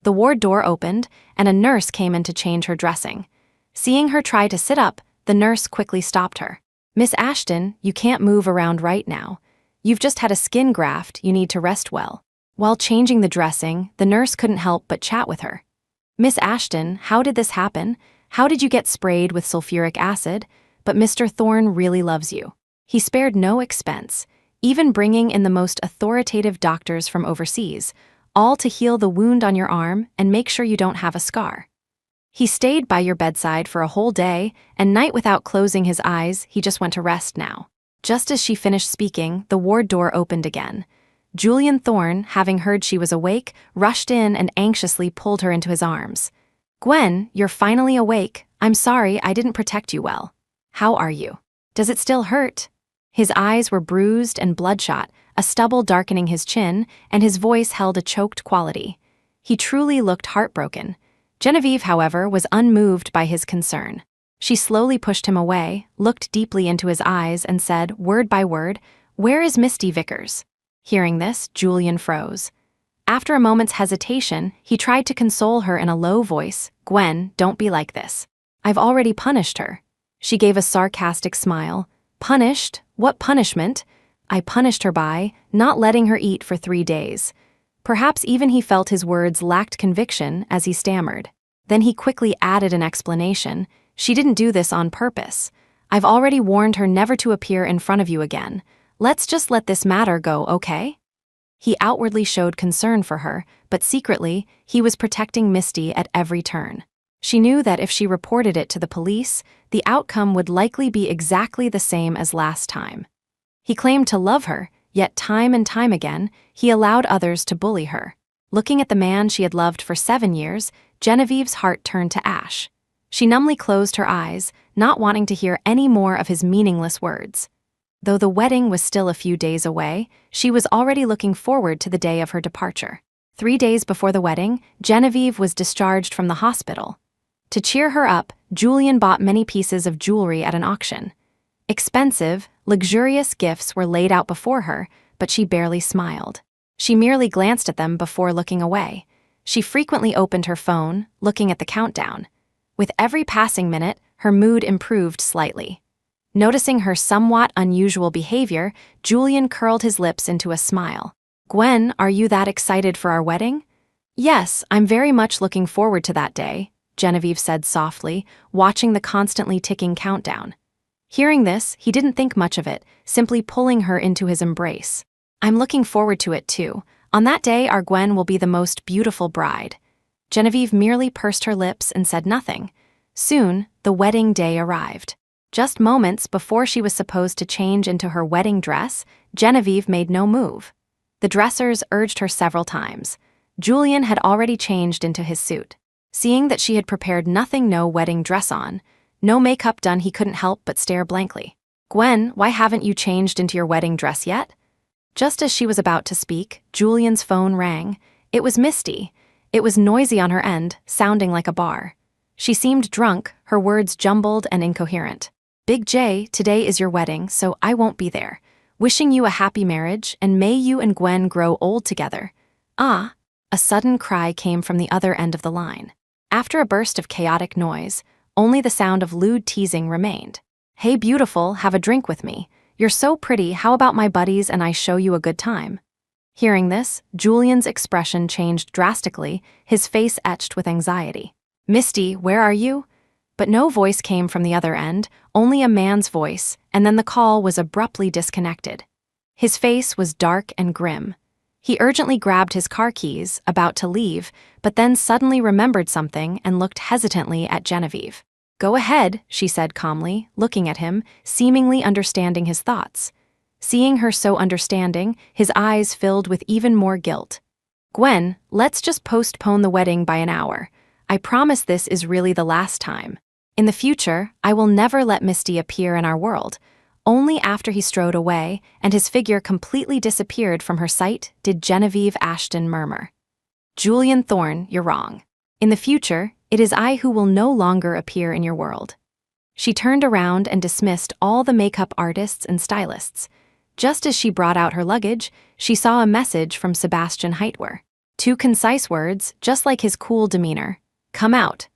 The ward door opened, and a nurse came in to change her dressing. Seeing her try to sit up, the nurse quickly stopped her. "Miss Ashton, you can't move around right now. You've just had a skin graft, you need to rest well." While changing the dressing, the nurse couldn't help but chat with her. "Miss Ashton, how did this happen? How did you get sprayed with sulfuric acid? But Mr. Thorne really loves you. He spared no expense, even bringing in the most authoritative doctors from overseas, all to heal the wound on your arm and make sure you don't have a scar. He stayed by your bedside for a whole day, and night without closing his eyes, he just went to rest now." Just as she finished speaking, the ward door opened again. Julian Thorne, having heard she was awake, rushed in and anxiously pulled her into his arms. "Gwen, you're finally awake. I'm sorry I didn't protect you well. How are you? Does it still hurt?" His eyes were bruised and bloodshot, a stubble darkening his chin, and his voice held a choked quality. He truly looked heartbroken. Genevieve, however, was unmoved by his concern. She slowly pushed him away, looked deeply into his eyes, and said, word by word, "Where is Misty Vickers?" Hearing this, Julian froze. After a moment's hesitation, he tried to console her in a low voice. "Gwen, don't be like this. I've already punished her." She gave a sarcastic smile. "Punished? What punishment?" "I punished her by not letting her eat for 3 days." Perhaps even he felt his words lacked conviction as he stammered. Then he quickly added an explanation. "She didn't do this on purpose. I've already warned her never to appear in front of you again. Let's just let this matter go, okay?" He outwardly showed concern for her, but secretly, he was protecting Misty at every turn. She knew that if she reported it to the police, the outcome would likely be exactly the same as last time. He claimed to love her, yet time and time again, he allowed others to bully her. Looking at the man she had loved for 7 years, Genevieve's heart turned to ash. She numbly closed her eyes, not wanting to hear any more of his meaningless words. Though the wedding was still a few days away, she was already looking forward to the day of her departure. 3 days before the wedding, Genevieve was discharged from the hospital. To cheer her up, Julian bought many pieces of jewelry at an auction. Expensive, luxurious gifts were laid out before her, but she barely smiled. She merely glanced at them before looking away. She frequently opened her phone, looking at the countdown. With every passing minute, her mood improved slightly. Noticing her somewhat unusual behavior, Julian curled his lips into a smile. "Gwen, are you that excited for our wedding?" "Yes, I'm very much looking forward to that day," Genevieve said softly, watching the constantly ticking countdown. Hearing this, he didn't think much of it, simply pulling her into his embrace. "I'm looking forward to it too. On that day, our Gwen will be the most beautiful bride." Genevieve merely pursed her lips and said nothing. Soon, the wedding day arrived. Just moments before she was supposed to change into her wedding dress, Genevieve made no move. The dressers urged her several times. Julian had already changed into his suit. Seeing that she had prepared nothing, no wedding dress on, no makeup done, he couldn't help but stare blankly. "Gwen, why haven't you changed into your wedding dress yet?" Just as she was about to speak, Julian's phone rang. It was Misty. It was noisy on her end, sounding like a bar. She seemed drunk, her words jumbled and incoherent. "Big J, today is your wedding, so I won't be there. Wishing you a happy marriage, and may you and Gwen grow old together." "Ah!" A sudden cry came from the other end of the line. After a burst of chaotic noise, Only the sound of lewd teasing remained. "Hey beautiful, have a drink with me. You're so pretty, how about my buddies and I show you a good time?" Hearing this, Julian's expression changed drastically, his face etched with anxiety. "Misty, where are you?" But no voice came from the other end, only a man's voice, and then the call was abruptly disconnected. His face was dark and grim. He urgently grabbed his car keys, about to leave, but then suddenly remembered something and looked hesitantly at Genevieve. "Go ahead," she said calmly, looking at him, seemingly understanding his thoughts. Seeing her so understanding, his eyes filled with even more guilt. "Gwen, let's just postpone the wedding by an hour. I promise this is really the last time. In the future, I will never let Misty appear in our world." Only after he strode away and his figure completely disappeared from her sight did Genevieve Ashton murmur, "Julian Thorne, you're wrong. In the future, it is I who will no longer appear in your world." She turned around and dismissed all the makeup artists and stylists. Just as she brought out her luggage, she saw a message from Sebastian Heitwer. 2 concise words, just like his cool demeanor. "Come out."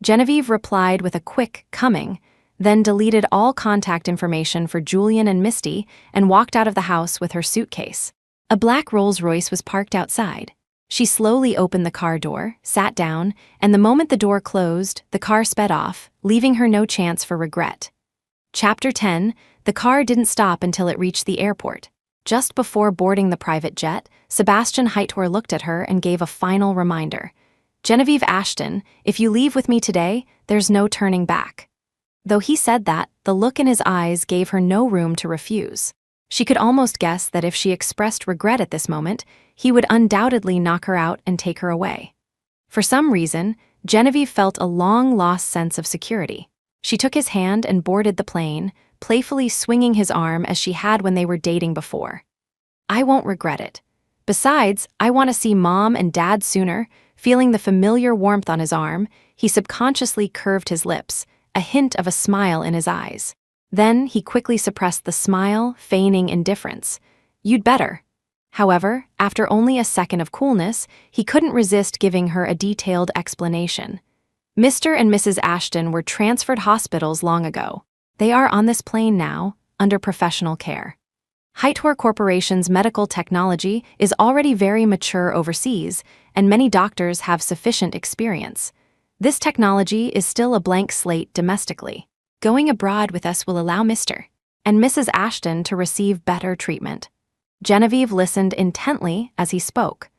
Genevieve replied with a quick "coming," then deleted all contact information for Julian and Misty and walked out of the house with her suitcase. A black Rolls-Royce was parked outside. She slowly opened the car door, sat down, and the moment the door closed, the car sped off, leaving her no chance for regret. Chapter 10. The car didn't stop until it reached the airport. Just before boarding the private jet, Sebastian Heitwer looked at her and gave a final reminder. "Genevieve Ashton, if you leave with me today, there's no turning back." Though he said that, the look in his eyes gave her no room to refuse. She could almost guess that if she expressed regret at this moment, he would undoubtedly knock her out and take her away. For some reason, Genevieve felt a long-lost sense of security. She took his hand and boarded the plane, playfully swinging his arm as she had when they were dating before. "I won't regret it. Besides, I want to see Mom and Dad sooner." Feeling the familiar warmth on his arm, he subconsciously curved his lips, a hint of a smile in his eyes. Then he quickly suppressed the smile, feigning indifference. "You'd better." However, after only a second of coolness, he couldn't resist giving her a detailed explanation. "Mr. and Mrs. Ashton were transferred hospitals long ago. They are on this plane now, under professional care. Heitwer Corporation's medical technology is already very mature overseas, and many doctors have sufficient experience. This technology is still a blank slate domestically. Going abroad with us will allow Mr. and Mrs. Ashton to receive better treatment." Genevieve listened intently as he spoke.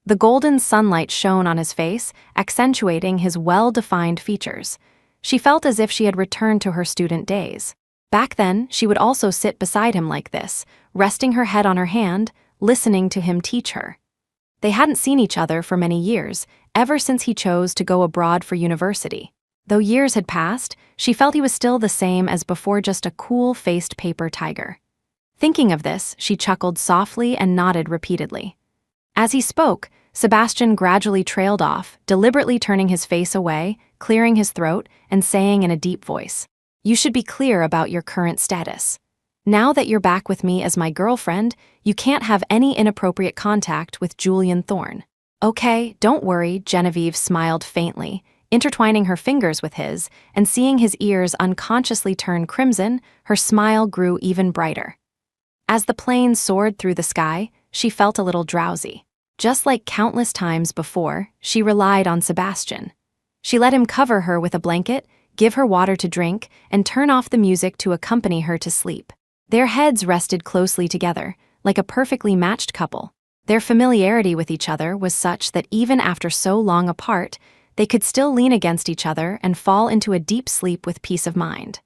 The golden sunlight shone on his face, accentuating his well-defined features. She felt as if she had returned to her student days. Back then, she would also sit beside him like this, resting her head on her hand, listening to him teach her. They hadn't seen each other for many years, ever since he chose to go abroad for university. Though years had passed, she felt he was still the same as before, just a cool-faced paper tiger. Thinking of this, she chuckled softly and nodded repeatedly. As he spoke, Sebastian gradually trailed off, deliberately turning his face away, clearing his throat, and saying in a deep voice, "You should be clear about your current status. Now that you're back with me as my girlfriend, you can't have any inappropriate contact with Julian Thorne." "Okay, don't worry," Genevieve smiled faintly, intertwining her fingers with his, and seeing his ears unconsciously turn crimson, her smile grew even brighter. As the plane soared through the sky, she felt a little drowsy. Just like countless times before, she relied on Sebastian. She let him cover her with a blanket, give her water to drink, and turn off the music to accompany her to sleep. Their heads rested closely together, like a perfectly matched couple. Their familiarity with each other was such that even after so long apart, they could still lean against each other and fall into a deep sleep with peace of mind.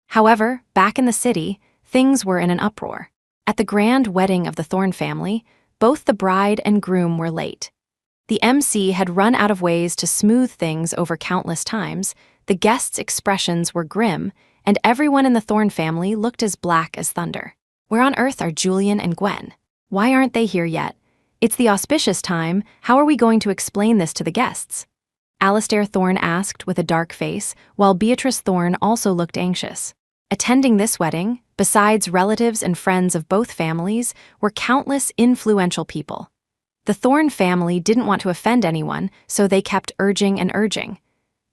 However, back in the city, things were in an uproar. At the grand wedding of the Thorne family, both the bride and groom were late. The MC had run out of ways to smooth things over countless times, the guests' expressions were grim, and everyone in the Thorne family looked as black as thunder. Where on earth are Julian and Gwen? Why aren't they here yet? It's the auspicious time, how are we going to explain this to the guests? Alastair Thorne asked with a dark face, while Beatrice Thorne also looked anxious. Attending this wedding, besides relatives and friends of both families, were countless influential people. The Thorne family didn't want to offend anyone, so they kept urging and urging.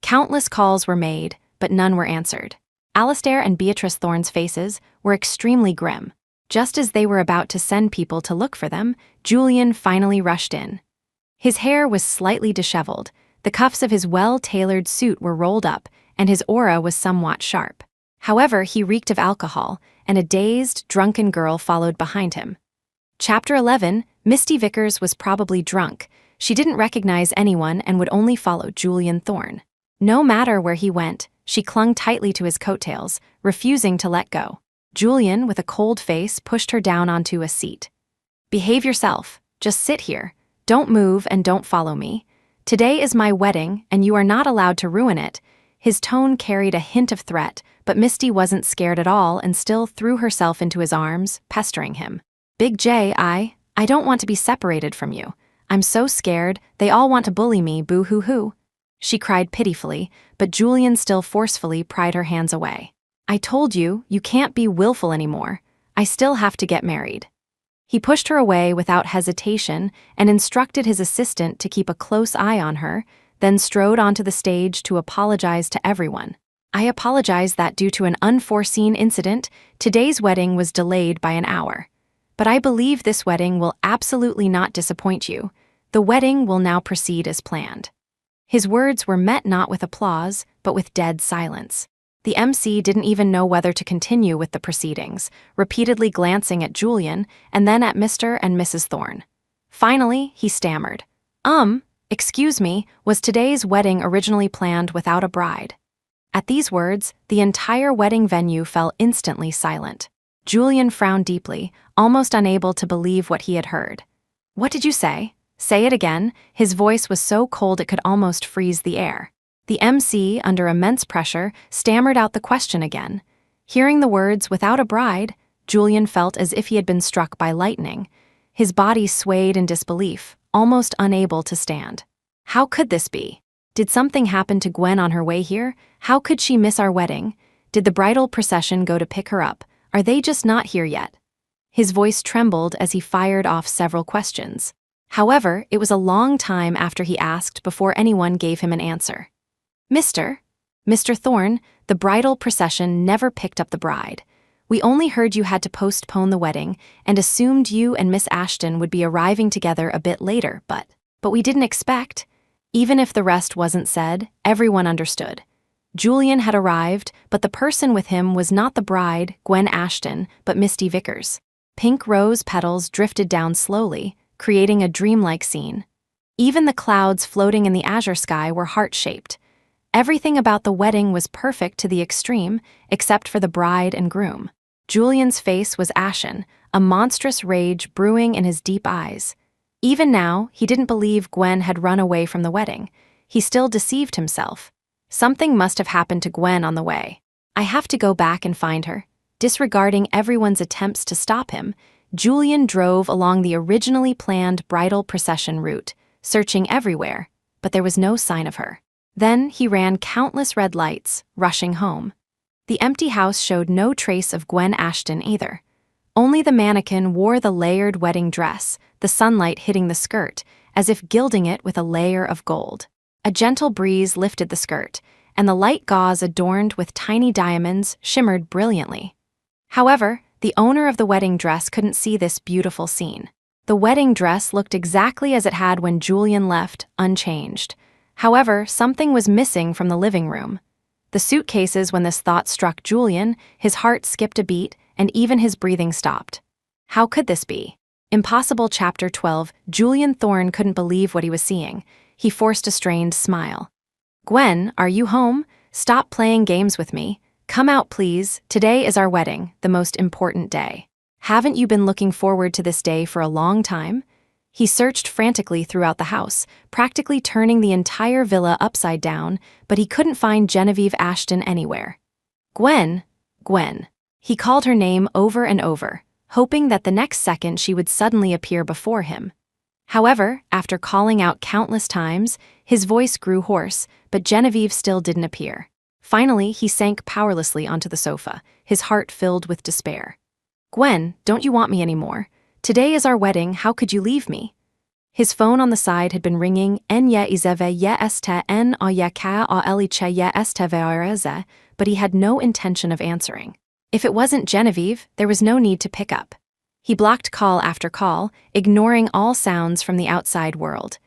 Countless calls were made, but none were answered. Alistair and Beatrice Thorne's faces were extremely grim. Just as they were about to send people to look for them, Julian finally rushed in. His hair was slightly disheveled, the cuffs of his well-tailored suit were rolled up, and his aura was somewhat sharp. However, he reeked of alcohol, and a dazed, drunken girl followed behind him. Chapter 11, Misty Vickers was probably drunk. She didn't recognize anyone and would only follow Julian Thorne. No matter where he went, she clung tightly to his coattails, refusing to let go. Julian, with a cold face, pushed her down onto a seat. "Behave yourself. Just sit here. Don't move and don't follow me. Today is my wedding, and you are not allowed to ruin it." His tone carried a hint of threat, but Misty wasn't scared at all and still threw herself into his arms, pestering him. "Big J, I don't want to be separated from you. I'm so scared, they all want to bully me, boo-hoo-hoo." She cried pitifully, but Julian still forcefully pried her hands away. "I told you, you can't be willful anymore. I still have to get married." He pushed her away without hesitation and instructed his assistant to keep a close eye on her, then strode onto the stage to apologize to everyone. "I apologize that due to an unforeseen incident, today's wedding was delayed by an hour. But I believe this wedding will absolutely not disappoint you. The wedding will now proceed as planned." His words were met not with applause, but with dead silence. The MC didn't even know whether to continue with the proceedings, repeatedly glancing at Julian and then at Mr. and Mrs. Thorne. Finally, he stammered. Excuse me, was today's wedding originally planned without a bride?" At these words, the entire wedding venue fell instantly silent. Julian frowned deeply, almost unable to believe what he had heard. "What did you say? Say it again." His voice was so cold it could almost freeze the air. The MC, under immense pressure, stammered out the question again. Hearing the words "without a bride," Julian felt as if he had been struck by lightning. His body swayed in disbelief, almost unable to stand. How could this be? Did something happen to Gwen on her way here? How could she miss our wedding? Did the bridal procession go to pick her up? Are they just not here yet? His voice trembled as he fired off several questions. However, it was a long time after he asked before anyone gave him an answer. Mr. Thorne, the bridal procession never picked up the bride. We only heard you had to postpone the wedding and assumed you and Miss Ashton would be arriving together a bit later, but we didn't expect." Even if the rest wasn't said, everyone understood. Julian had arrived, but the person with him was not the bride, Gwen Ashton, but Misty Vickers. Pink rose petals drifted down slowly, creating a dreamlike scene. Even the clouds floating in the azure sky were heart-shaped. Everything about the wedding was perfect to the extreme, except for the bride and groom. Julian's face was ashen, a monstrous rage brewing in his deep eyes. Even now, he didn't believe Gwen had run away from the wedding. He still deceived himself. Something must have happened to Gwen on the way. "I have to go back and find her." Disregarding everyone's attempts to stop him, Julian drove along the originally planned bridal procession route, searching everywhere, but there was no sign of her. Then he ran countless red lights, rushing home. The empty house showed no trace of Gwen Ashton either. Only the mannequin wore the layered wedding dress, the sunlight hitting the skirt, as if gilding it with a layer of gold. A gentle breeze lifted the skirt, and the light gauze adorned with tiny diamonds shimmered brilliantly. However, the owner of the wedding dress couldn't see this beautiful scene. The wedding dress looked exactly as it had when Julian left, unchanged. However, something was missing from the living room. The suitcases. When this thought struck Julian, his heart skipped a beat, and even his breathing stopped. How could this be? Impossible. Chapter 12. Julian Thorne couldn't believe what he was seeing. He forced a strained smile. "Gwen, are you home? Stop playing games with me. Come out, please. Today is our wedding, the most important day. Haven't you been looking forward to this day for a long time?" He searched frantically throughout the house, practically turning the entire villa upside down, but he couldn't find Genevieve Ashton anywhere. "Gwen, Gwen." He called her name over and over, hoping that the next second she would suddenly appear before him. However, after calling out countless times, his voice grew hoarse, but Genevieve still didn't appear. Finally, he sank powerlessly onto the sofa, his heart filled with despair. "Gwen, don't you want me anymore? Today is our wedding, how could you leave me?" His phone on the side had been ringing, but he had no intention of answering. If it wasn't Genevieve, there was no need to pick up. He blocked call after call, ignoring all sounds from the outside world.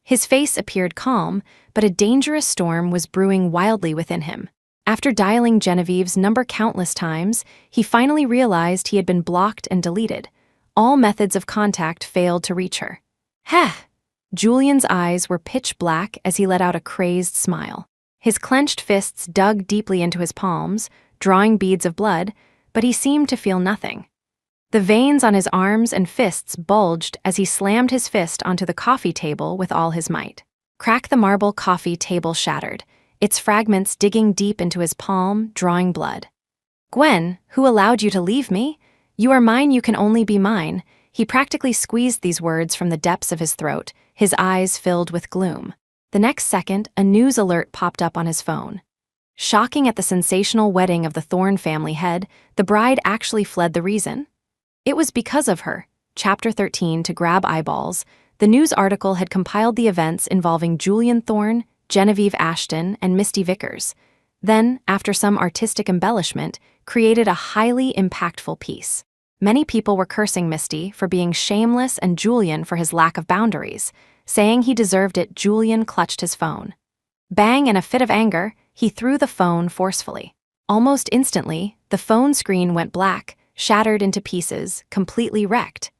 His face appeared calm, but a dangerous storm was brewing wildly within him. After dialing Genevieve's number countless times, he finally realized he had been blocked and deleted. All methods of contact failed to reach her. Heh! Julian's eyes were pitch black as he let out a crazed smile. His clenched fists dug deeply into his palms, drawing beads of blood, but he seemed to feel nothing. The veins on his arms and fists bulged as he slammed his fist onto the coffee table with all his might. Crack! The marble coffee table shattered, its fragments digging deep into his palm, drawing blood. Gwen, who allowed you to leave me? You are mine, you can only be mine. He practically squeezed these words from the depths of his throat, his eyes filled with gloom. The next second, a news alert popped up on his phone. Shocking at the sensational wedding of the Thorne family head, the bride actually fled the reason. It was because of her. Chapter 13 to grab eyeballs. The news article had compiled the events involving Julian Thorne, Genevieve Ashton, and Misty Vickers. Then, after some artistic embellishment, created a highly impactful piece. Many people were cursing Misty for being shameless and Julian for his lack of boundaries. Saying he deserved it, Julian clutched his phone. Bang! In a fit of anger, he threw the phone forcefully. Almost instantly, the phone screen went black, shattered into pieces, completely wrecked.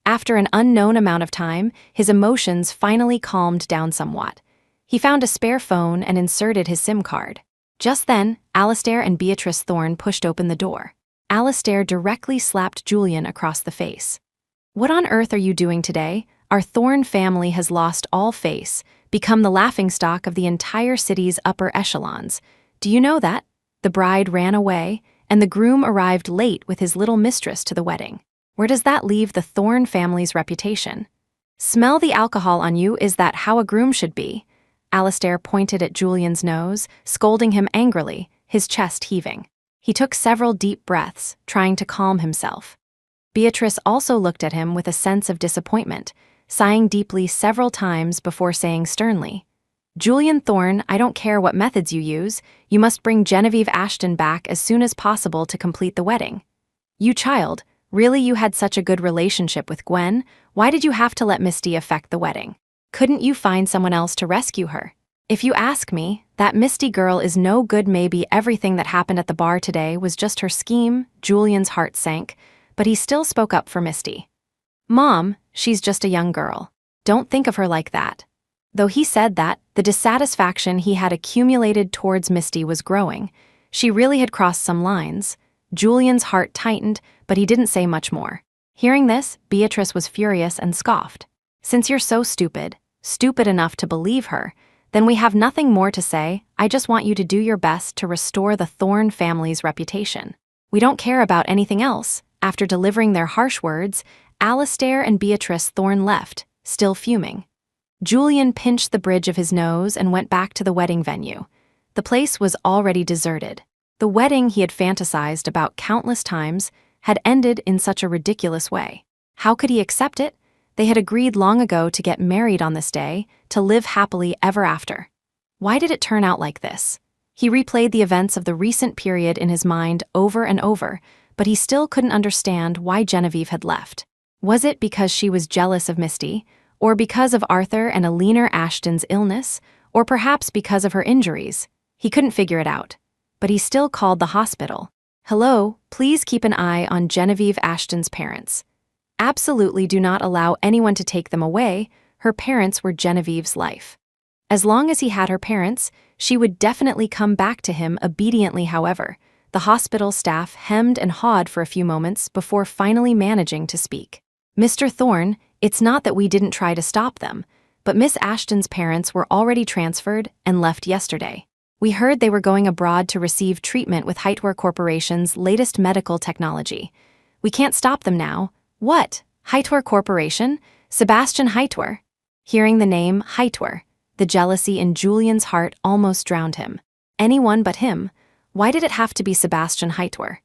After an unknown amount of time, his emotions finally calmed down somewhat. He found a spare phone and inserted his SIM card. Just then, Alistair and Beatrice Thorne pushed open the door. Alistair directly slapped Julian across the face. What on earth are you doing today? Our Thorne family has lost all face, become the laughingstock of the entire city's upper echelons. Do you know that? The bride ran away, and the groom arrived late with his little mistress to the wedding. Where does that leave the Thorne family's reputation? Smell the alcohol on you, is that how a groom should be? Alistair pointed at Julian's nose, scolding him angrily, his chest heaving. He took several deep breaths, trying to calm himself. Beatrice also looked at him with a sense of disappointment, sighing deeply several times before saying sternly, Julian Thorne, I don't care what methods you use, you must bring Genevieve Ashton back as soon as possible to complete the wedding. You child, really you had such a good relationship with Gwen, why did you have to let Misty affect the wedding? Couldn't you find someone else to rescue her? If you ask me, that Misty girl is no good. Maybe everything that happened at the bar today was just her scheme. Julian's heart sank, but he still spoke up for Misty. Mom, she's just a young girl. Don't think of her like that. Though he said that, the dissatisfaction he had accumulated towards Misty was growing. She really had crossed some lines. Julian's heart tightened, but he didn't say much more. Hearing this, Beatrice was furious and scoffed. Since you're so stupid enough to believe her, then we have nothing more to say. I just want you to do your best to restore the Thorne family's reputation. We don't care about anything else. After delivering their harsh words, Alistair and Beatrice Thorne left, still fuming. Julian pinched the bridge of his nose and went back to the wedding venue. The place was already deserted. The wedding he had fantasized about countless times had ended in such a ridiculous way. How could he accept it? They had agreed long ago to get married on this day, to live happily ever after. Why did it turn out like this? He replayed the events of the recent period in his mind over and over, but he still couldn't understand why Genevieve had left. Was it because she was jealous of Misty, or because of Arthur and Alina Ashton's illness, or perhaps because of her injuries? He couldn't figure it out, but he still called the hospital. Hello, please keep an eye on Genevieve Ashton's parents. Absolutely do not allow anyone to take them away. Her parents were Genevieve's life. As long as he had her parents, she would definitely come back to him obediently. However, the hospital staff hemmed and hawed for a few moments before finally managing to speak. Mr. Thorne, it's not that we didn't try to stop them, but Miss Ashton's parents were already transferred and left yesterday. We heard they were going abroad to receive treatment with Heightware Corporation's latest medical technology. We can't stop them now. What? Heightware Corporation? Sebastian Heightware? Hearing the name Heightware, the jealousy in Julian's heart almost drowned him. Anyone but him. Why did it have to be Sebastian Heightware?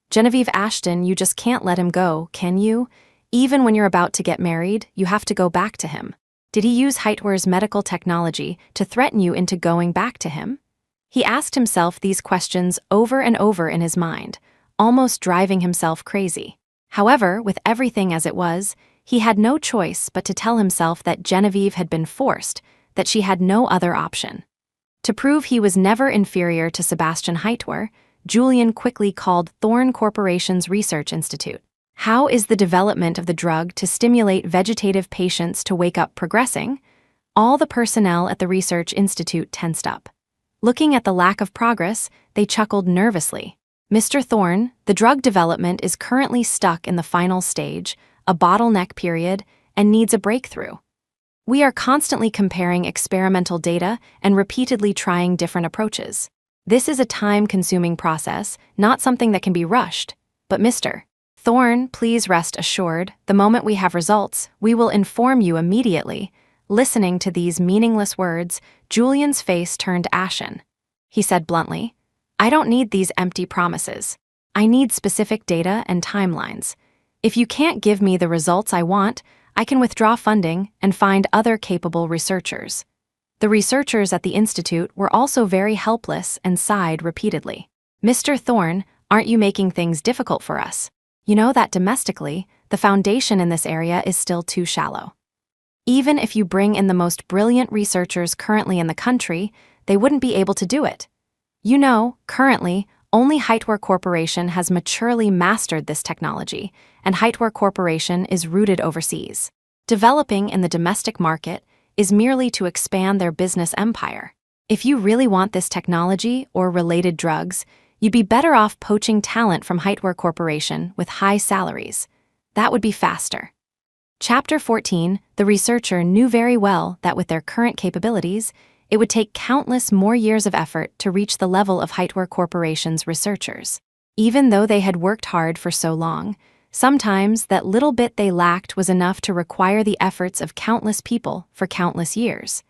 Genevieve Ashton, you just can't let him go, can you? Even when you're about to get married, you have to go back to him. Did he use Heitwer's medical technology to threaten you into going back to him? He asked himself these questions over and over in his mind, almost driving himself crazy. However, with everything as it was, he had no choice but to tell himself that Genevieve had been forced, that she had no other option. To prove he was never inferior to Sebastian Heitwer, Julian quickly called Thorne Corporation's Research Institute. How is the development of the drug to stimulate vegetative patients to wake up progressing? All the personnel at the Research Institute tensed up. Looking at the lack of progress, they chuckled nervously. Mr. Thorne, the drug development is currently stuck in the final stage, a bottleneck period, and needs a breakthrough. We are constantly comparing experimental data and repeatedly trying different approaches. This is a time-consuming process, not something that can be rushed. But Mr. Thorne, please rest assured, the moment we have results, we will inform you immediately. Listening to these meaningless words, Julian's face turned ashen. He said bluntly, I don't need these empty promises. I need specific data and timelines. If you can't give me the results I want, I can withdraw funding and find other capable researchers. The researchers at the institute were also very helpless and sighed repeatedly. Mr. Thorne, aren't you making things difficult for us? You know that domestically, the foundation in this area is still too shallow. Even if you bring in the most brilliant researchers currently in the country, they wouldn't be able to do it. You know, currently, only Heitwer Corporation has maturely mastered this technology, and Heitwer Corporation is rooted overseas. Developing in the domestic market is merely to expand their business empire. If you really want this technology or related drugs, you'd be better off poaching talent from Heitwer Corporation with high salaries. That would be faster. Chapter 14, the researcher knew very well that with their current capabilities, it would take countless more years of effort to reach the level of Heitwer Corporation's researchers. Even though they had worked hard for so long, sometimes that little bit they lacked was enough to require the efforts of countless people for countless years.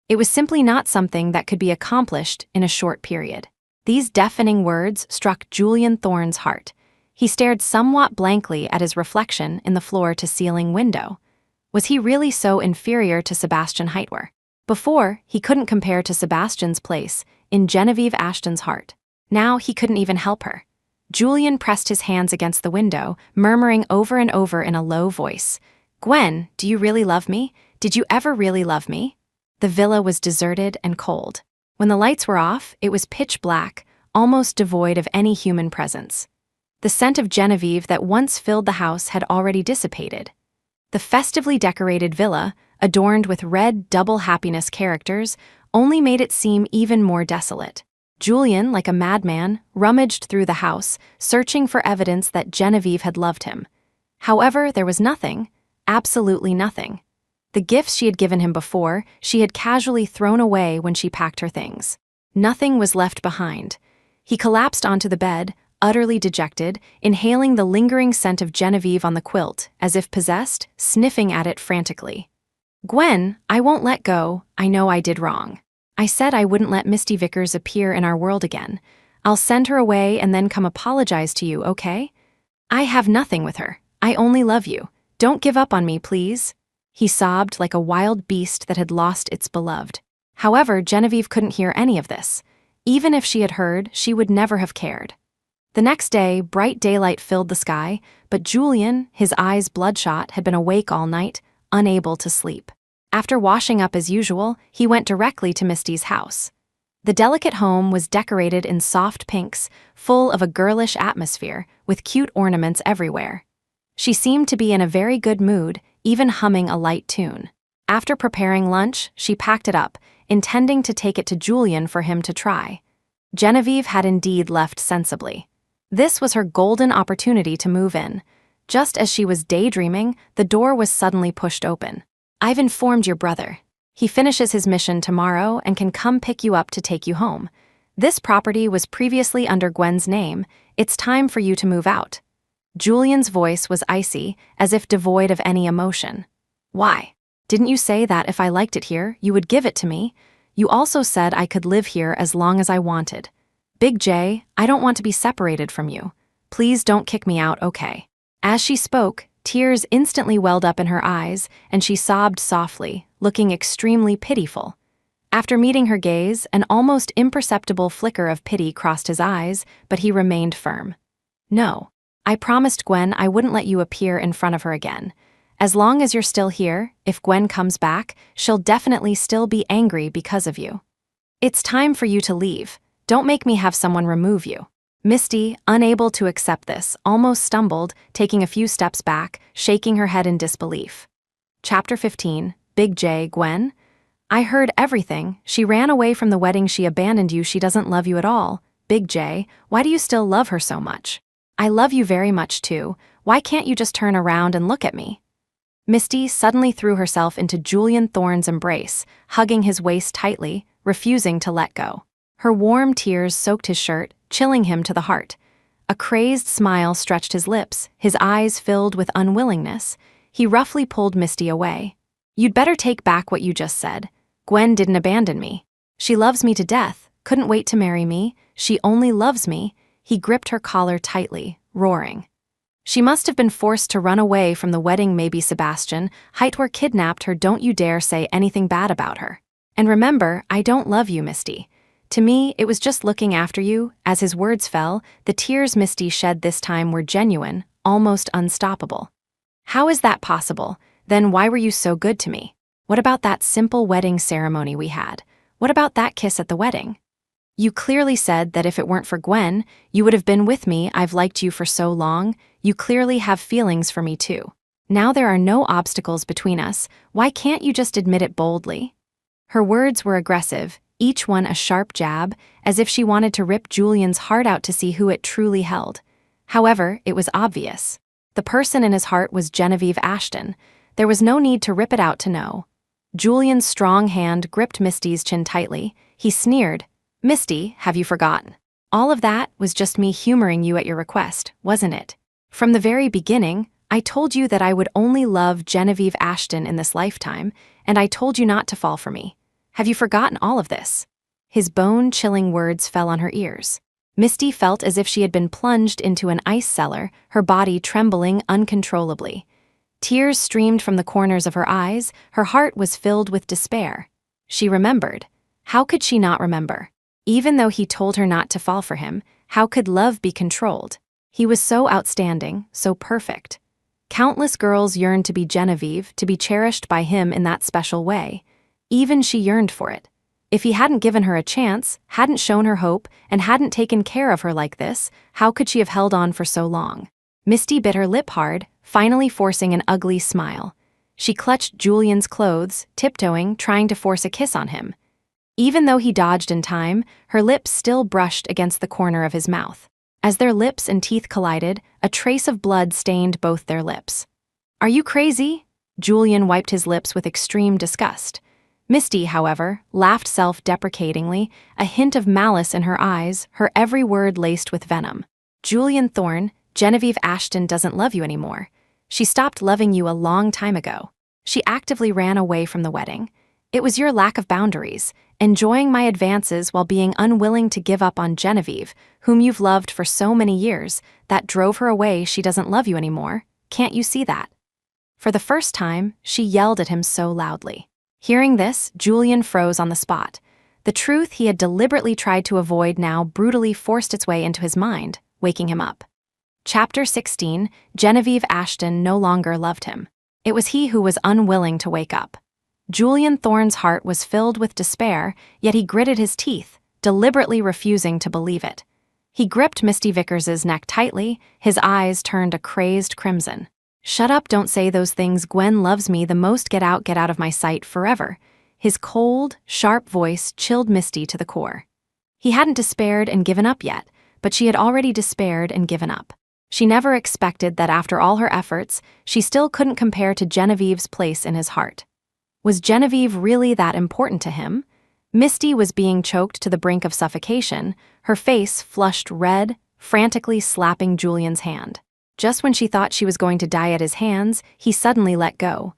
It was simply not something that could be accomplished in a short period. These deafening words struck Julian Thorne's heart. He stared somewhat blankly at his reflection in the floor-to-ceiling window. Was he really so inferior to Sebastian Heitwer? Before, he couldn't compare to Sebastian's place in Genevieve Ashton's heart. Now he couldn't even help her. Julian pressed his hands against the window, murmuring over and over in a low voice, Gwen, do you really love me? Did you ever really love me? The villa was deserted and cold. When the lights were off, it was pitch black, almost devoid of any human presence. The scent of Genevieve that once filled the house had already dissipated. The festively decorated villa, adorned with red double happiness characters, only made it seem even more desolate. Julian, like a madman, rummaged through the house, searching for evidence that Genevieve had loved him. However, there was nothing, absolutely nothing. The gifts she had given him before, she had casually thrown away when she packed her things. Nothing was left behind. He collapsed onto the bed, utterly dejected, inhaling the lingering scent of Genevieve on the quilt, as if possessed, sniffing at it frantically. Gwen, I won't let go. I know I did wrong. I said I wouldn't let Misty Vickers appear in our world again. I'll send her away and then come apologize to you, okay? I have nothing with her. I only love you. Don't give up on me, please. He sobbed like a wild beast that had lost its beloved. However, Genevieve couldn't hear any of this. Even if she had heard, she would never have cared. The next day, bright daylight filled the sky, but Julian, his eyes bloodshot, had been awake all night, unable to sleep. After washing up as usual, he went directly to Misty's house. The delicate home was decorated in soft pinks, full of a girlish atmosphere, with cute ornaments everywhere. She seemed to be in a very good mood, even humming a light tune. After preparing lunch, she packed it up, intending to take it to Julian for him to try. Genevieve had indeed left sensibly. This was her golden opportunity to move in. Just as she was daydreaming, the door was suddenly pushed open. I've informed your brother. He finishes his mission tomorrow and can come pick you up to take you home. This property was previously under Gwen's name. It's time for you to move out. Julian's voice was icy, as if devoid of any emotion. Why? Didn't you say that if I liked it here, you would give it to me? You also said I could live here as long as I wanted. Big J, I don't want to be separated from you. Please don't kick me out, okay? As she spoke, tears instantly welled up in her eyes, and she sobbed softly, looking extremely pitiful. After meeting her gaze, an almost imperceptible flicker of pity crossed his eyes, but he remained firm. "No. I promised Gwen I wouldn't let you appear in front of her again. As long as you're still here, if Gwen comes back, she'll definitely still be angry because of you. It's time for you to leave. Don't make me have someone remove you." Misty, unable to accept this, almost stumbled, taking a few steps back, shaking her head in disbelief. Chapter 15, Big J, Gwen? "I heard everything. She ran away from the wedding. She abandoned you. She doesn't love you at all. Big J, why do you still love her so much? I love you very much too. Why can't you just turn around and look at me?" Misty suddenly threw herself into Julian Thorne's embrace, hugging his waist tightly, refusing to let go. Her warm tears soaked his shirt, chilling him to the heart. A crazed smile stretched his lips, his eyes filled with unwillingness. He roughly pulled Misty away. "You'd better take back what you just said. Gwen didn't abandon me. She loves me to death, couldn't wait to marry me, she only loves me." He gripped her collar tightly, roaring. "She must have been forced to run away from the wedding. Maybe Sebastian Hightower kidnapped her. Don't you dare say anything bad about her. And remember, I don't love you, Misty. To me, it was just looking after you." As his words fell, the tears Misty shed this time were genuine, almost unstoppable. "How is that possible? Then why were you so good to me? What about that simple wedding ceremony we had? What about that kiss at the wedding? You clearly said that if it weren't for Gwen, you would have been with me. I've liked you for so long. You clearly have feelings for me too. Now there are no obstacles between us. Why can't you just admit it boldly?" Her words were aggressive, each one a sharp jab, as if she wanted to rip Julian's heart out to see who it truly held. However, it was obvious. The person in his heart was Genevieve Ashton. There was no need to rip it out to know. Julian's strong hand gripped Misty's chin tightly. He sneered. "Misty, have you forgotten? All of that was just me humoring you at your request, wasn't it? From the very beginning, I told you that I would only love Genevieve Ashton in this lifetime, and I told you not to fall for me. Have you forgotten all of this?" His bone-chilling words fell on her ears. Misty felt as if she had been plunged into an ice cellar, her body trembling uncontrollably. Tears streamed from the corners of her eyes, her heart was filled with despair. She remembered. How could she not remember? Even though he told her not to fall for him, how could love be controlled? He was so outstanding, so perfect. Countless girls yearned to be Genevieve, to be cherished by him in that special way. Even she yearned for it. If he hadn't given her a chance, hadn't shown her hope, and hadn't taken care of her like this, how could she have held on for so long? Misty bit her lip hard, finally forcing an ugly smile. She clutched Julian's clothes, tiptoeing, trying to force a kiss on him. Even though he dodged in time, her lips still brushed against the corner of his mouth. As their lips and teeth collided, a trace of blood stained both their lips. "Are you crazy?" Julian wiped his lips with extreme disgust. Misty, however, laughed self-deprecatingly, a hint of malice in her eyes, her every word laced with venom. "Julian Thorne, Genevieve Ashton doesn't love you anymore. She stopped loving you a long time ago. She actively ran away from the wedding. It was your lack of boundaries, enjoying my advances while being unwilling to give up on Genevieve, whom you've loved for so many years, that drove her away. She doesn't love you anymore. Can't you see that?" For the first time, she yelled at him so loudly. Hearing this, Julian froze on the spot. The truth he had deliberately tried to avoid now brutally forced its way into his mind, waking him up. Chapter 16, Genevieve Ashton no longer loved him. It was he who was unwilling to wake up. Julian Thorne's heart was filled with despair, yet he gritted his teeth, deliberately refusing to believe it. He gripped Misty Vickers's neck tightly, his eyes turned a crazed crimson. "Shut up, don't say those things. Gwen loves me the most. Get out of my sight forever." His cold, sharp voice chilled Misty to the core. He hadn't despaired and given up yet, but she had already despaired and given up. She never expected that after all her efforts, she still couldn't compare to Genevieve's place in his heart. Was Genevieve really that important to him? Misty was being choked to the brink of suffocation, her face flushed red, frantically slapping Julian's hand. Just when she thought she was going to die at his hands, he suddenly let go.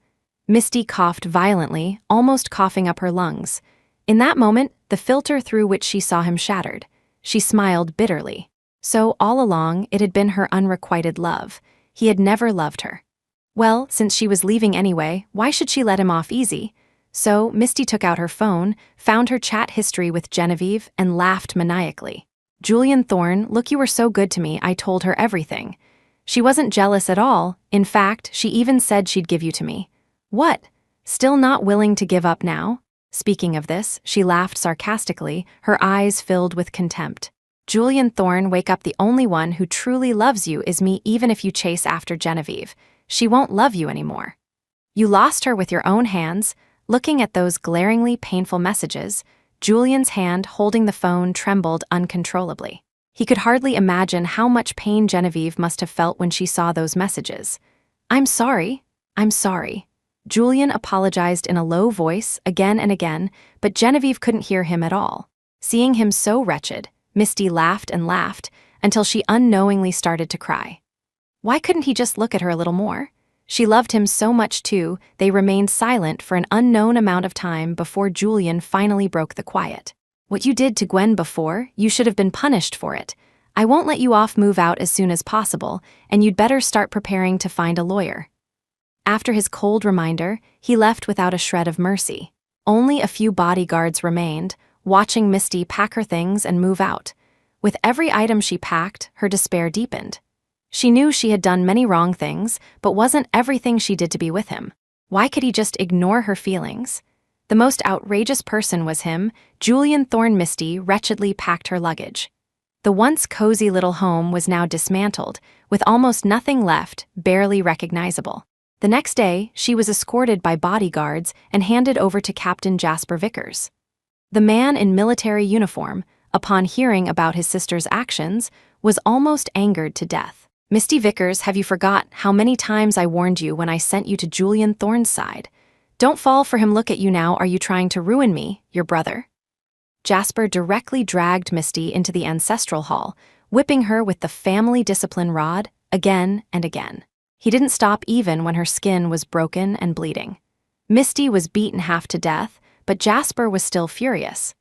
Misty coughed violently, almost coughing up her lungs. In that moment, the filter through which she saw him shattered. She smiled bitterly. So all along, it had been her unrequited love. He had never loved her. Well, since she was leaving anyway, why should she let him off easy? So Misty took out her phone, found her chat history with Genevieve, and laughed maniacally. "Julian Thorne, look, you were so good to me, I told her everything. She wasn't jealous at all. In fact, she even said she'd give you to me." "What? Still not willing to give up now?" Speaking of this, she laughed sarcastically, her eyes filled with contempt. "Julian Thorne, wake up, the only one who truly loves you is me, even if you chase after Genevieve. She won't love you anymore. You lost her with your own hands." Looking at those glaringly painful messages, Julian's hand holding the phone trembled uncontrollably. He could hardly imagine how much pain Genevieve must have felt when she saw those messages. I'm sorry. Julian apologized in a low voice again and again, but Genevieve couldn't hear him at all. Seeing him so wretched, Misty laughed and laughed until she unknowingly started to cry. Why couldn't he just look at her a little more? She loved him so much too. They remained silent for an unknown amount of time before Julian finally broke the quiet. "What you did to Gwen before, you should have been punished for it. I won't let you off, move out as soon as possible, and you'd better start preparing to find a lawyer." After his cold reminder, he left without a shred of mercy. Only a few bodyguards remained, watching Misty pack her things and move out. With every item she packed, her despair deepened. She knew she had done many wrong things, but wasn't everything she did to be with him. Why could he just ignore her feelings? The most outrageous person was him. Julian Thorne. Misty wretchedly packed her luggage. The once cozy little home was now dismantled, with almost nothing left, barely recognizable. The next day, she was escorted by bodyguards and handed over to Captain Jasper Vickers. The man in military uniform, upon hearing about his sister's actions, was almost angered to death. "Misty Vickers, have you forgot how many times I warned you when I sent you to Julian Thorne's side? Don't fall for him. Look at you now. Are you trying to ruin me, your brother?" Jasper directly dragged Misty into the ancestral hall, whipping her with the family discipline rod again and again. He didn't stop even when her skin was broken and bleeding. Misty was beaten half to death, but Jasper was still furious.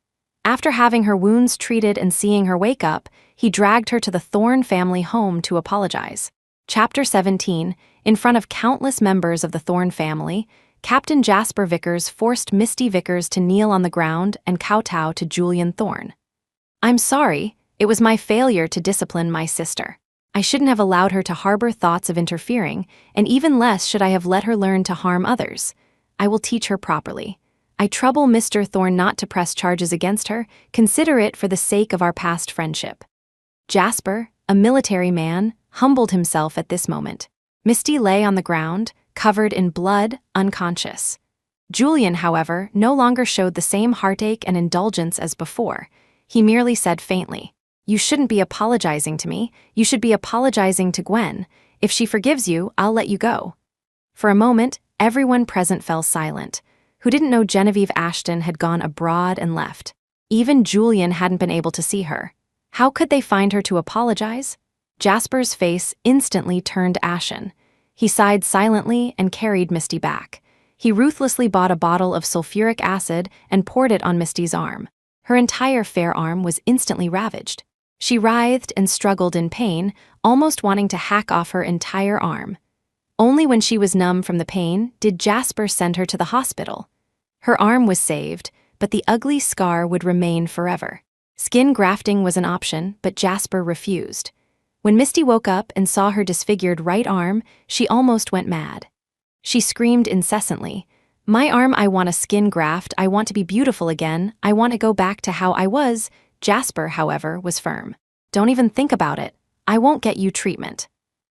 After having her wounds treated and seeing her wake up, he dragged her to the Thorne family home to apologize. Chapter 17. In front of countless members of the Thorne family, Captain Jasper Vickers forced Misty Vickers to kneel on the ground and kowtow to Julian Thorne. "I'm sorry, it was my failure to discipline my sister. I shouldn't have allowed her to harbor thoughts of interfering, and even less should I have let her learn to harm others. I will teach her properly. I trouble Mr. Thorne not to press charges against her. Consider it for the sake of our past friendship." Jasper, a military man, humbled himself at this moment. Misty lay on the ground, covered in blood, unconscious. Julian, however, no longer showed the same heartache and indulgence as before. He merely said faintly, "You shouldn't be apologizing to me. You should be apologizing to Gwen. If she forgives you, I'll let you go." For a moment, everyone present fell silent. Who didn't know Genevieve Ashton had gone abroad and left? Even Julian hadn't been able to see her. How could they find her to apologize? Jasper's face instantly turned ashen. He sighed silently and carried Misty back. He ruthlessly bought a bottle of sulfuric acid and poured it on Misty's arm. Her entire fair arm was instantly ravaged. She writhed and struggled in pain, almost wanting to hack off her entire arm. Only when she was numb from the pain did Jasper send her to the hospital. Her arm was saved, but the ugly scar would remain forever. Skin grafting was an option, but Jasper refused. When Misty woke up and saw her disfigured right arm, she almost went mad. She screamed incessantly, "My arm, I want a skin graft, I want to be beautiful again, I want to go back to how I was." Jasper, however, was firm. "Don't even think about it. I won't get you treatment."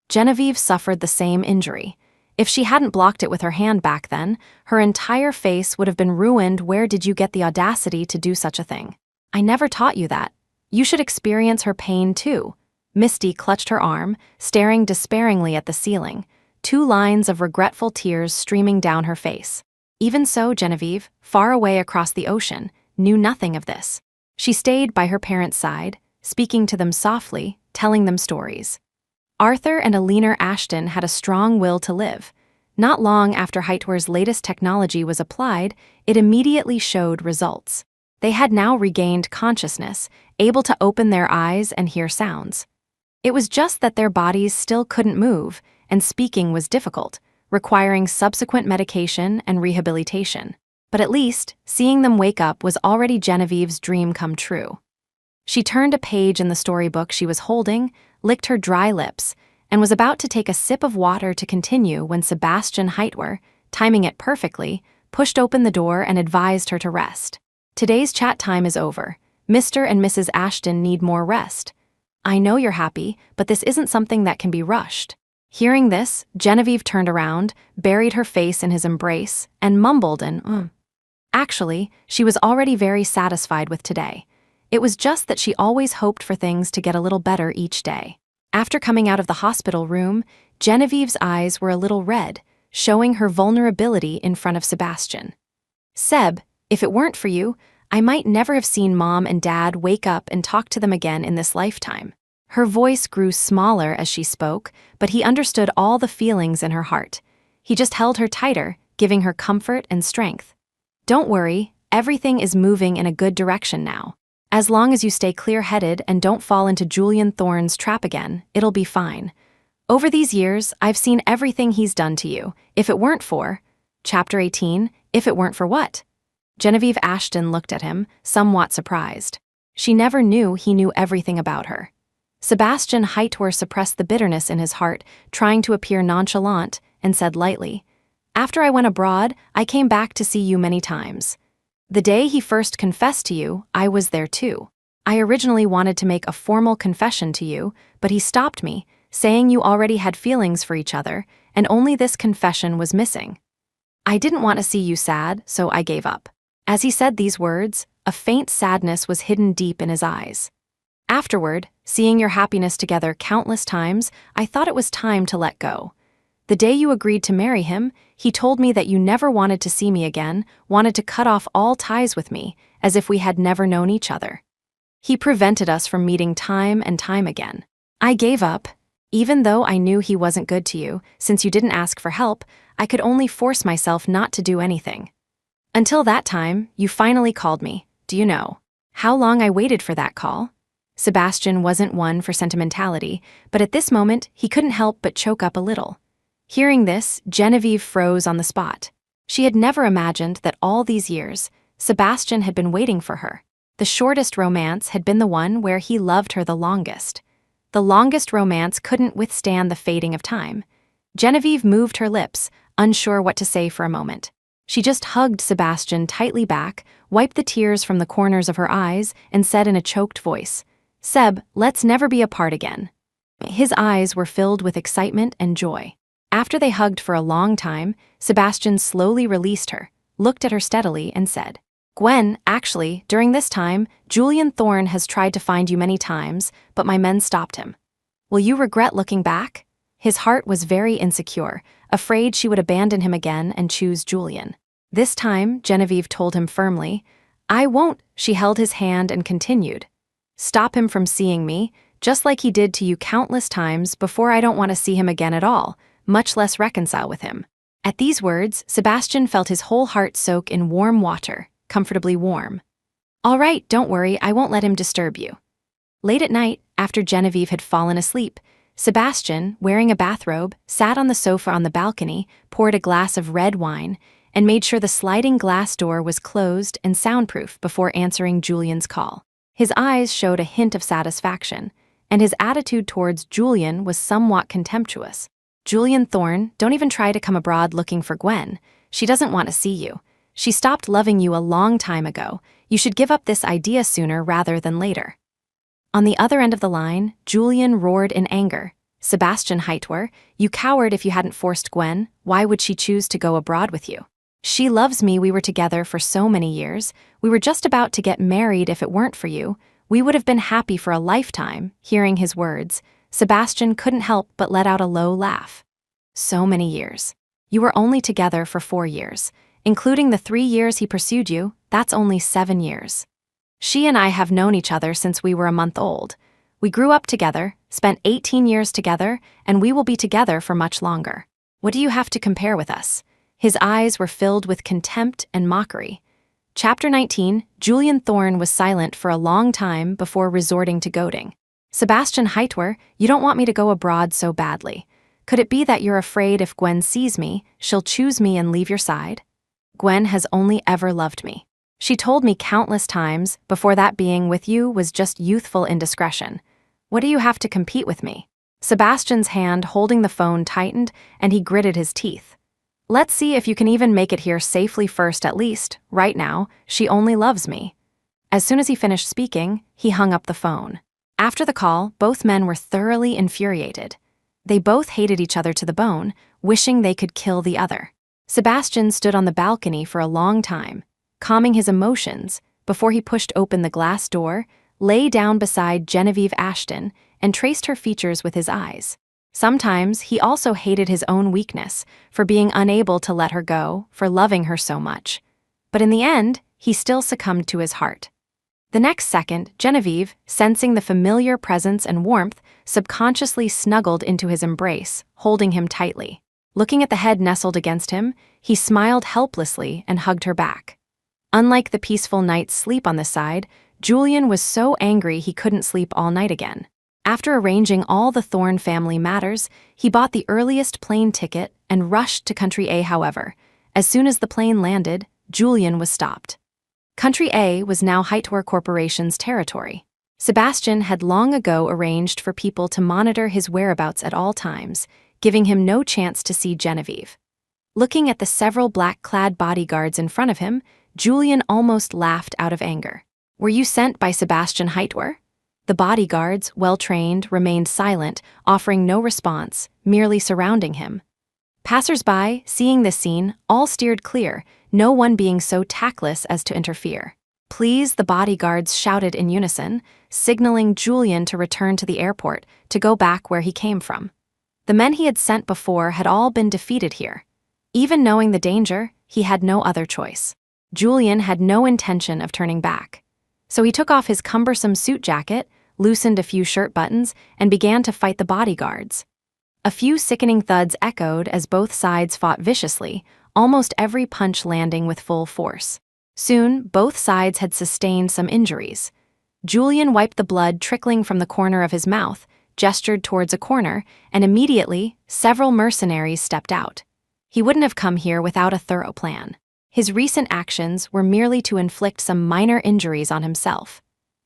Genevieve suffered the same injury. If she hadn't blocked it with her hand back then, her entire face would have been ruined. "Where did you get the audacity to do such a thing? I never taught you that. You should experience her pain too." Misty clutched her arm, staring despairingly at the ceiling, 2 lines of regretful tears streaming down her face. Even so, Genevieve, far away across the ocean, knew nothing of this. She stayed by her parents' side, speaking to them softly, telling them stories. Arthur and Alina Ashton had a strong will to live. Not long after Hightower's latest technology was applied, it immediately showed results. They had now regained consciousness, able to open their eyes and hear sounds. It was just that their bodies still couldn't move, and speaking was difficult, requiring subsequent medication and rehabilitation. But at least, seeing them wake up was already Genevieve's dream come true. She turned a page in the storybook she was holding, licked her dry lips, and was about to take a sip of water to continue when Sebastian Heitwer, timing it perfectly, pushed open the door and advised her to rest. Today's chat time is over. Mr. and Mrs. Ashton need more rest. I know you're happy, but this isn't something that can be rushed. Hearing this, Genevieve turned around, buried her face in his embrace, and mumbled an Actually, she was already very satisfied with today. It was just that she always hoped for things to get a little better each day. After coming out of the hospital room, Genevieve's eyes were a little red, showing her vulnerability in front of Sebastian. Seb, if it weren't for you, I might never have seen Mom and Dad wake up and talk to them again in this lifetime. Her voice grew smaller as she spoke, but he understood all the feelings in her heart. He just held her tighter, giving her comfort and strength. Don't worry, everything is moving in a good direction now. As long as you stay clear-headed and don't fall into Julian Thorne's trap again, it'll be fine. Over these years, I've seen everything he's done to you. If it weren't for... Chapter 18, if it weren't for what? Genevieve Ashton looked at him, somewhat surprised. She never knew he knew everything about her. Sebastian Heitwer suppressed the bitterness in his heart, trying to appear nonchalant, and said lightly, After I went abroad, I came back to see you many times. The day he first confessed to you, I was there too. I originally wanted to make a formal confession to you, but he stopped me, saying you already had feelings for each other, and only this confession was missing. I didn't want to see you sad, so I gave up. As he said these words, a faint sadness was hidden deep in his eyes. Afterward, seeing your happiness together countless times, I thought it was time to let go. The day you agreed to marry him, he told me that you never wanted to see me again, wanted to cut off all ties with me, as if we had never known each other. He prevented us from meeting time and time again. I gave up. Even though I knew he wasn't good to you, since you didn't ask for help, I could only force myself not to do anything. Until that time, you finally called me. Do you know how long I waited for that call? Sebastian wasn't one for sentimentality, but at this moment, he couldn't help but choke up a little. Hearing this, Genevieve froze on the spot. She had never imagined that all these years, Sebastian had been waiting for her. The shortest romance had been the one where he loved her the longest. The longest romance couldn't withstand the fading of time. Genevieve moved her lips, unsure what to say for a moment. She just hugged Sebastian tightly back, wiped the tears from the corners of her eyes, and said in a choked voice, Seb, let's never be apart again. His eyes were filled with excitement and joy. After they hugged for a long time, Sebastian slowly released her, looked at her steadily, and said, Gwen, actually, during this time, Julian Thorne has tried to find you many times, but my men stopped him. Will you regret looking back? His heart was very insecure, afraid she would abandon him again and choose Julian. This time, Genevieve told him firmly, I won't. She held his hand and continued, Stop him from seeing me, just like he did to you countless times before. I don't want to see him again at all, much less reconcile with him. At these words, Sebastian felt his whole heart soak in warm water, comfortably warm. All right, don't worry, I won't let him disturb you. Late at night, after Genevieve had fallen asleep, Sebastian, wearing a bathrobe, sat on the sofa on the balcony, poured a glass of red wine, and made sure the sliding glass door was closed and soundproof before answering Julian's call. His eyes showed a hint of satisfaction, and his attitude towards Julian was somewhat contemptuous. Julian Thorne, don't even try to come abroad looking for Gwen. She doesn't want to see you. She stopped loving you a long time ago. You should give up this idea sooner rather than later. On the other end of the line, Julian roared in anger. Sebastian Heitwer, you coward. If you hadn't forced Gwen, why would she choose to go abroad with you? She loves me. We were together for so many years. We were just about to get married. If it weren't for you, we would have been happy for a lifetime. Hearing his words, Sebastian couldn't help but let out a low laugh. So many years. You were only together for 4 years. Including the 3 years he pursued you, that's only 7 years. She and I have known each other since we were a month old. We grew up together, spent 18 years together, and we will be together for much longer. What do you have to compare with us? His eyes were filled with contempt and mockery. Chapter 19, Julian Thorne was silent for a long time before resorting to goading. Sebastian Heitwer, you don't want me to go abroad so badly. Could it be that you're afraid if Gwen sees me, she'll choose me and leave your side? Gwen has only ever loved me. She told me countless times before that being with you was just youthful indiscretion. What do you have to compete with me? Sebastian's hand holding the phone tightened, and he gritted his teeth. Let's see if you can even make it here safely first at least. Right now, she only loves me. As soon as he finished speaking, he hung up the phone. After the call, both men were thoroughly infuriated. They both hated each other to the bone, wishing they could kill the other. Sebastian stood on the balcony for a long time, calming his emotions before he pushed open the glass door, lay down beside Genevieve Ashton, and traced her features with his eyes. Sometimes he also hated his own weakness for being unable to let her go, for loving her so much. But in the end, he still succumbed to his heart. The next second, Genevieve, sensing the familiar presence and warmth, subconsciously snuggled into his embrace, holding him tightly. Looking at the head nestled against him, he smiled helplessly and hugged her back. Unlike the peaceful night's sleep on the side, Julian was so angry he couldn't sleep all night again. After arranging all the Thorne family matters, he bought the earliest plane ticket and rushed to Country A. However, as soon as the plane landed, Julian was stopped. Country A was now Hightower Corporation's territory. Sebastian had long ago arranged for people to monitor his whereabouts at all times, giving him no chance to see Genevieve. Looking at the several black-clad bodyguards in front of him, Julian almost laughed out of anger. Were you sent by Sebastian Hightower? The bodyguards, well-trained, remained silent, offering no response, merely surrounding him. Passers-by, seeing this scene, all steered clear, no one being so tactless as to interfere. Please, the bodyguards shouted in unison, signaling Julian to return to the airport, to go back where he came from. The men he had sent before had all been defeated here. Even knowing the danger, he had no other choice. Julian had no intention of turning back. So he took off his cumbersome suit jacket, loosened a few shirt buttons, and began to fight the bodyguards. A few sickening thuds echoed as both sides fought viciously, almost every punch landing with full force. Soon, both sides had sustained some injuries. Julian wiped the blood trickling from the corner of his mouth, gestured towards a corner, and immediately, several mercenaries stepped out. He wouldn't have come here without a thorough plan. His recent actions were merely to inflict some minor injuries on himself.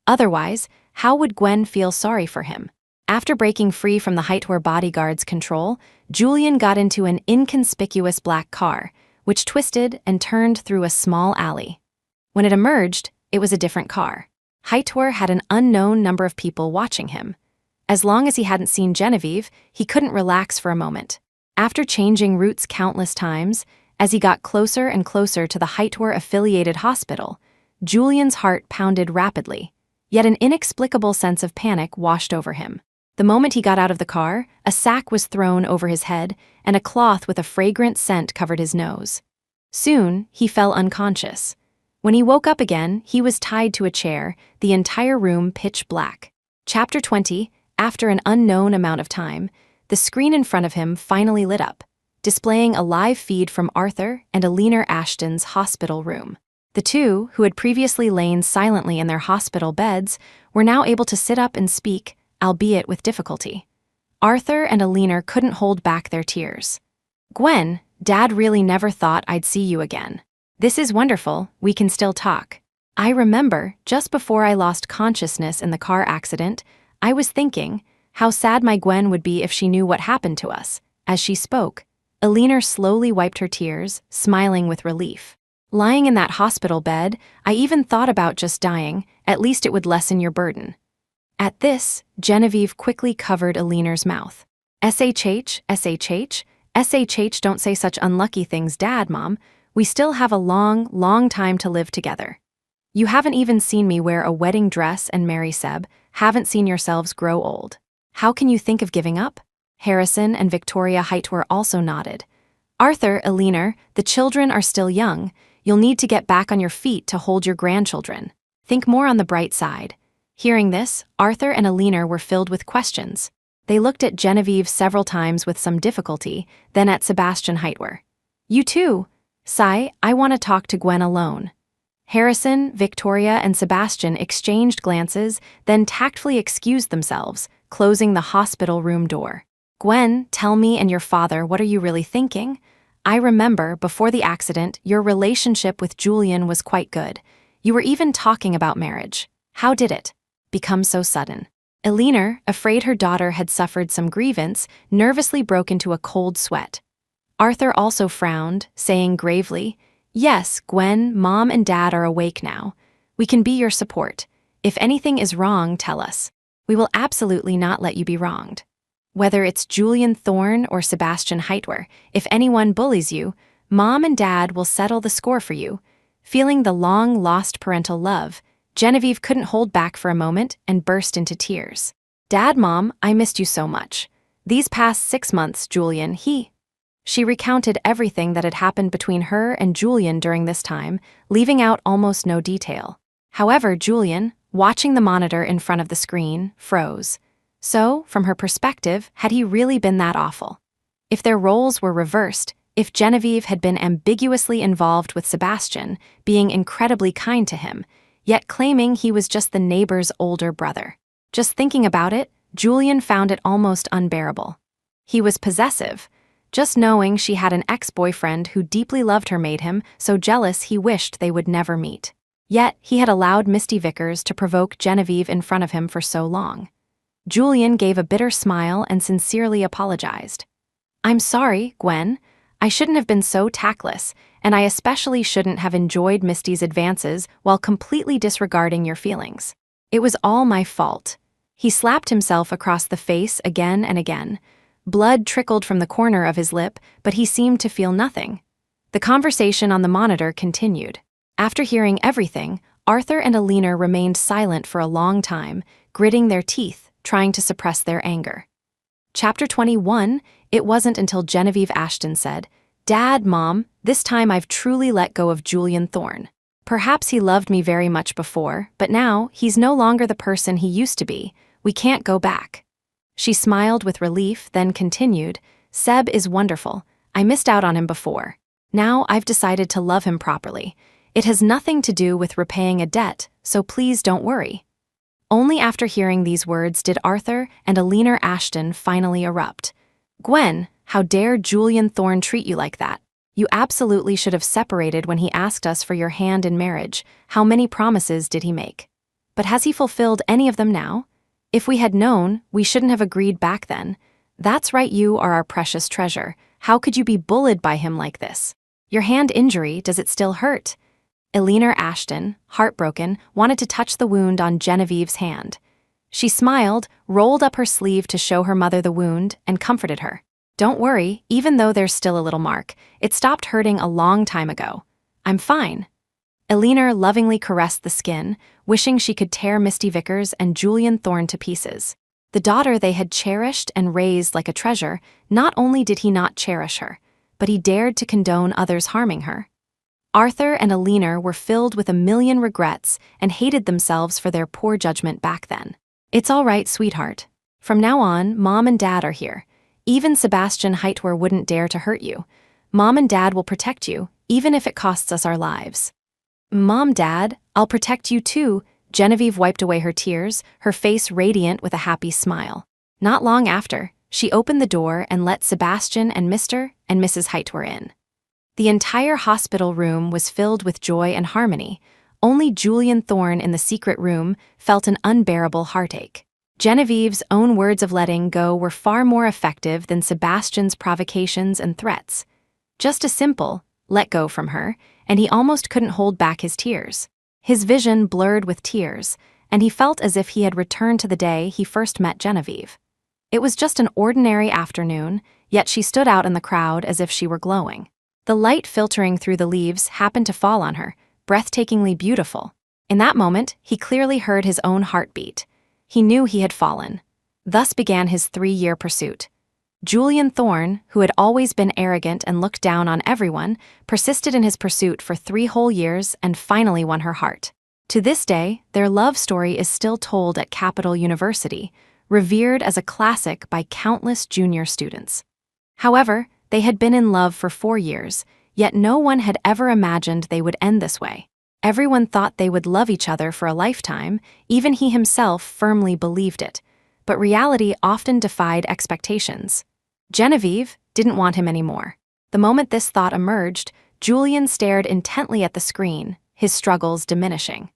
Otherwise, how would Gwen feel sorry for him? After breaking free from the Hightower bodyguard's control, Julian got into an inconspicuous black car, which twisted and turned through a small alley. When it emerged, it was a different car. Hightower had an unknown number of people watching him. As long as he hadn't seen Genevieve, he couldn't relax for a moment. After changing routes countless times, as he got closer and closer to the Hightower-affiliated hospital, Julian's heart pounded rapidly, yet an inexplicable sense of panic washed over him. The moment he got out of the car, a sack was thrown over his head, and a cloth with a fragrant scent covered his nose. Soon, he fell unconscious. When he woke up again, he was tied to a chair, the entire room pitch black. Chapter 20, after an unknown amount of time, the screen in front of him finally lit up, displaying a live feed from Arthur and Elena Ashton's hospital room. The two, who had previously lain silently in their hospital beds, were now able to sit up and speak, albeit with difficulty. Arthur and Elena couldn't hold back their tears. "Gwen, Dad really never thought I'd see you again. This is wonderful, we can still talk. I remember, just before I lost consciousness in the car accident, I was thinking how sad my Gwen would be if she knew what happened to us." As she spoke, Elena slowly wiped her tears, smiling with relief. "Lying in that hospital bed, I even thought about just dying, at least it would lessen your burden." At this, Genevieve quickly covered Elena's mouth. "SHH, don't say such unlucky things, Dad, Mom. We still have a long, long time to live together. You haven't even seen me wear a wedding dress and marry Seb, haven't seen yourselves grow old. How can you think of giving up?" Harrison and Victoria Hightower also nodded. "Arthur, Elena, the children are still young. You'll need to get back on your feet to hold your grandchildren. Think more on the bright side." Hearing this, Arthur and Elena were filled with questions. They looked at Genevieve several times with some difficulty, then at Sebastian Hightower. "You too. Sai, I want to talk to Gwen alone." Harrison, Victoria, and Sebastian exchanged glances, then tactfully excused themselves, closing the hospital room door. "Gwen, tell me and your father, what are you really thinking? I remember, before the accident, your relationship with Julian was quite good. You were even talking about marriage. How did it become so sudden?" Eleanor, afraid her daughter had suffered some grievance, nervously broke into a cold sweat. Arthur also frowned, saying gravely, "Yes, Gwen, Mom and Dad are awake now. We can be your support. If anything is wrong, tell us. We will absolutely not let you be wronged. Whether it's Julian Thorne or Sebastian Heitwer, if anyone bullies you, Mom and Dad will settle the score for you." Feeling the long-lost parental love, Genevieve couldn't hold back for a moment and burst into tears. "Dad, Mom, I missed you so much. These past 6 months, Julian, She recounted everything that had happened between her and Julian during this time, leaving out almost no detail. However, Julian, watching the monitor in front of the screen, froze. So, from her perspective, had he really been that awful? If their roles were reversed, if Genevieve had been ambiguously involved with Sebastian, being incredibly kind to him, yet claiming he was just the neighbor's older brother. Just thinking about it, Julian found it almost unbearable. He was possessive. Just knowing she had an ex-boyfriend who deeply loved her made him so jealous he wished they would never meet. Yet, he had allowed Misty Vickers to provoke Genevieve in front of him for so long. Julian gave a bitter smile and sincerely apologized. "I'm sorry, Gwen. I shouldn't have been so tactless, and I especially shouldn't have enjoyed Misty's advances while completely disregarding your feelings. It was all my fault." He slapped himself across the face again and again. Blood trickled from the corner of his lip, but he seemed to feel nothing. The conversation on the monitor continued. After hearing everything, Arthur and Eleanor remained silent for a long time, gritting their teeth, trying to suppress their anger. Chapter 21, it wasn't until Genevieve Ashton said, "Dad, Mom, this time I've truly let go of Julian Thorne. Perhaps he loved me very much before, but now he's no longer the person he used to be. We can't go back." She smiled with relief, then continued, "Seb is wonderful. I missed out on him before. Now I've decided to love him properly. It has nothing to do with repaying a debt, so please don't worry." Only after hearing these words did Arthur and Eleanor Ashton finally erupt. "Gwen, how dare Julian Thorne treat you like that? You absolutely should have separated when he asked us for your hand in marriage. How many promises did he make? But has he fulfilled any of them now? If we had known, we shouldn't have agreed back then. That's right, you are our precious treasure. How could you be bullied by him like this? Your hand injury, does it still hurt?" Eleanor Ashton, heartbroken, wanted to touch the wound on Genevieve's hand. She smiled, rolled up her sleeve to show her mother the wound, and comforted her. "Don't worry, even though there's still a little mark. It stopped hurting a long time ago. I'm fine." Eleanor lovingly caressed the skin, wishing she could tear Misty Vickers and Julian Thorne to pieces. The daughter they had cherished and raised like a treasure, not only did he not cherish her, but he dared to condone others harming her. Arthur and Eleanor were filled with a million regrets and hated themselves for their poor judgment back then. "It's all right, sweetheart. From now on, Mom and Dad are here. Even Sebastian Heitwer wouldn't dare to hurt you. Mom and Dad will protect you, even if it costs us our lives." "Mom, Dad, I'll protect you too." Genevieve wiped away her tears, her face radiant with a happy smile. Not long after, she opened the door and let Sebastian and Mr. and Mrs. Heitwer in. The entire hospital room was filled with joy and harmony. Only Julian Thorne in the secret room felt an unbearable heartache. Genevieve's own words of letting go were far more effective than Sebastian's provocations and threats. Just a simple, "let go" from her, and he almost couldn't hold back his tears. His vision blurred with tears, and he felt as if he had returned to the day he first met Genevieve. It was just an ordinary afternoon, yet she stood out in the crowd as if she were glowing. The light filtering through the leaves happened to fall on her, breathtakingly beautiful. In that moment, he clearly heard his own heartbeat. He knew he had fallen. Thus began his 3-year pursuit. Julian Thorne, who had always been arrogant and looked down on everyone, persisted in his pursuit for 3 whole years and finally won her heart. To this day, their love story is still told at Capital University, revered as a classic by countless junior students. However, they had been in love for 4 years, yet no one had ever imagined they would end this way. Everyone thought they would love each other for a lifetime, even he himself firmly believed it. But reality often defied expectations. Genevieve didn't want him anymore. The moment this thought emerged, Julian stared intently at the screen, his struggles diminishing.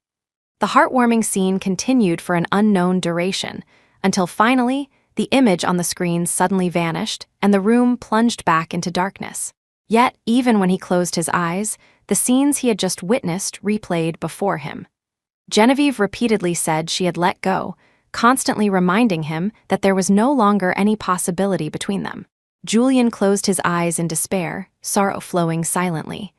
The heartwarming scene continued for an unknown duration, until finally, the image on the screen suddenly vanished and the room plunged back into darkness. Yet, even when he closed his eyes, the scenes he had just witnessed replayed before him. Genevieve repeatedly said she had let go, constantly reminding him that there was no longer any possibility between them. Julian closed his eyes in despair, sorrow flowing silently.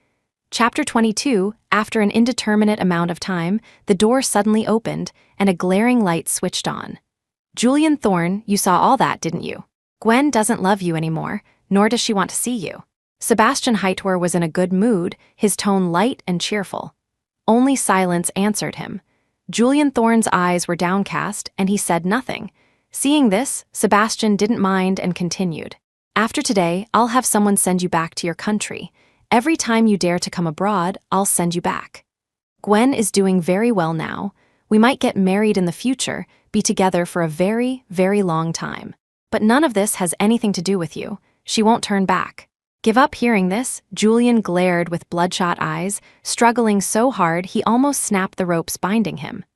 Chapter 22, after an indeterminate amount of time, the door suddenly opened and a glaring light switched on. Julian Thorne, you saw all that, didn't you? Gwen doesn't love you anymore, nor does she want to see you. Sebastian Hightower was in a good mood, his tone light and cheerful. Only silence answered him. Julian Thorne's eyes were downcast, and he said nothing. Seeing this, Sebastian didn't mind and continued. After today, I'll have someone send you back to your country. Every time you dare to come abroad, I'll send you back. Gwen is doing very well now. We might get married in the future, be together for a very, very long time. But none of this has anything to do with you. She won't turn back. Give up. Hearing this, Julian glared with bloodshot eyes, struggling so hard he almost snapped the ropes binding him.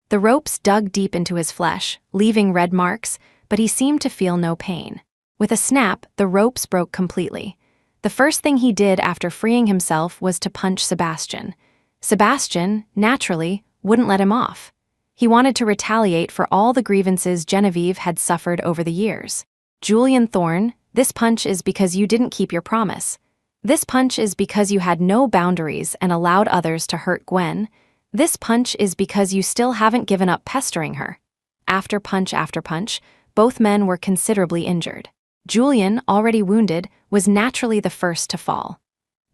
The ropes dug deep into his flesh, leaving red marks, but he seemed to feel no pain. With a snap, the ropes broke completely. The first thing he did after freeing himself was to punch Sebastian. Sebastian, naturally, wouldn't let him off. He wanted to retaliate for all the grievances Genevieve had suffered over the years. Julian Thorne, this punch is because you didn't keep your promise. This punch is because you had no boundaries and allowed others to hurt Gwen. This punch is because you still haven't given up pestering her. After punch, both men were considerably injured. Julian, already wounded, was naturally the first to fall.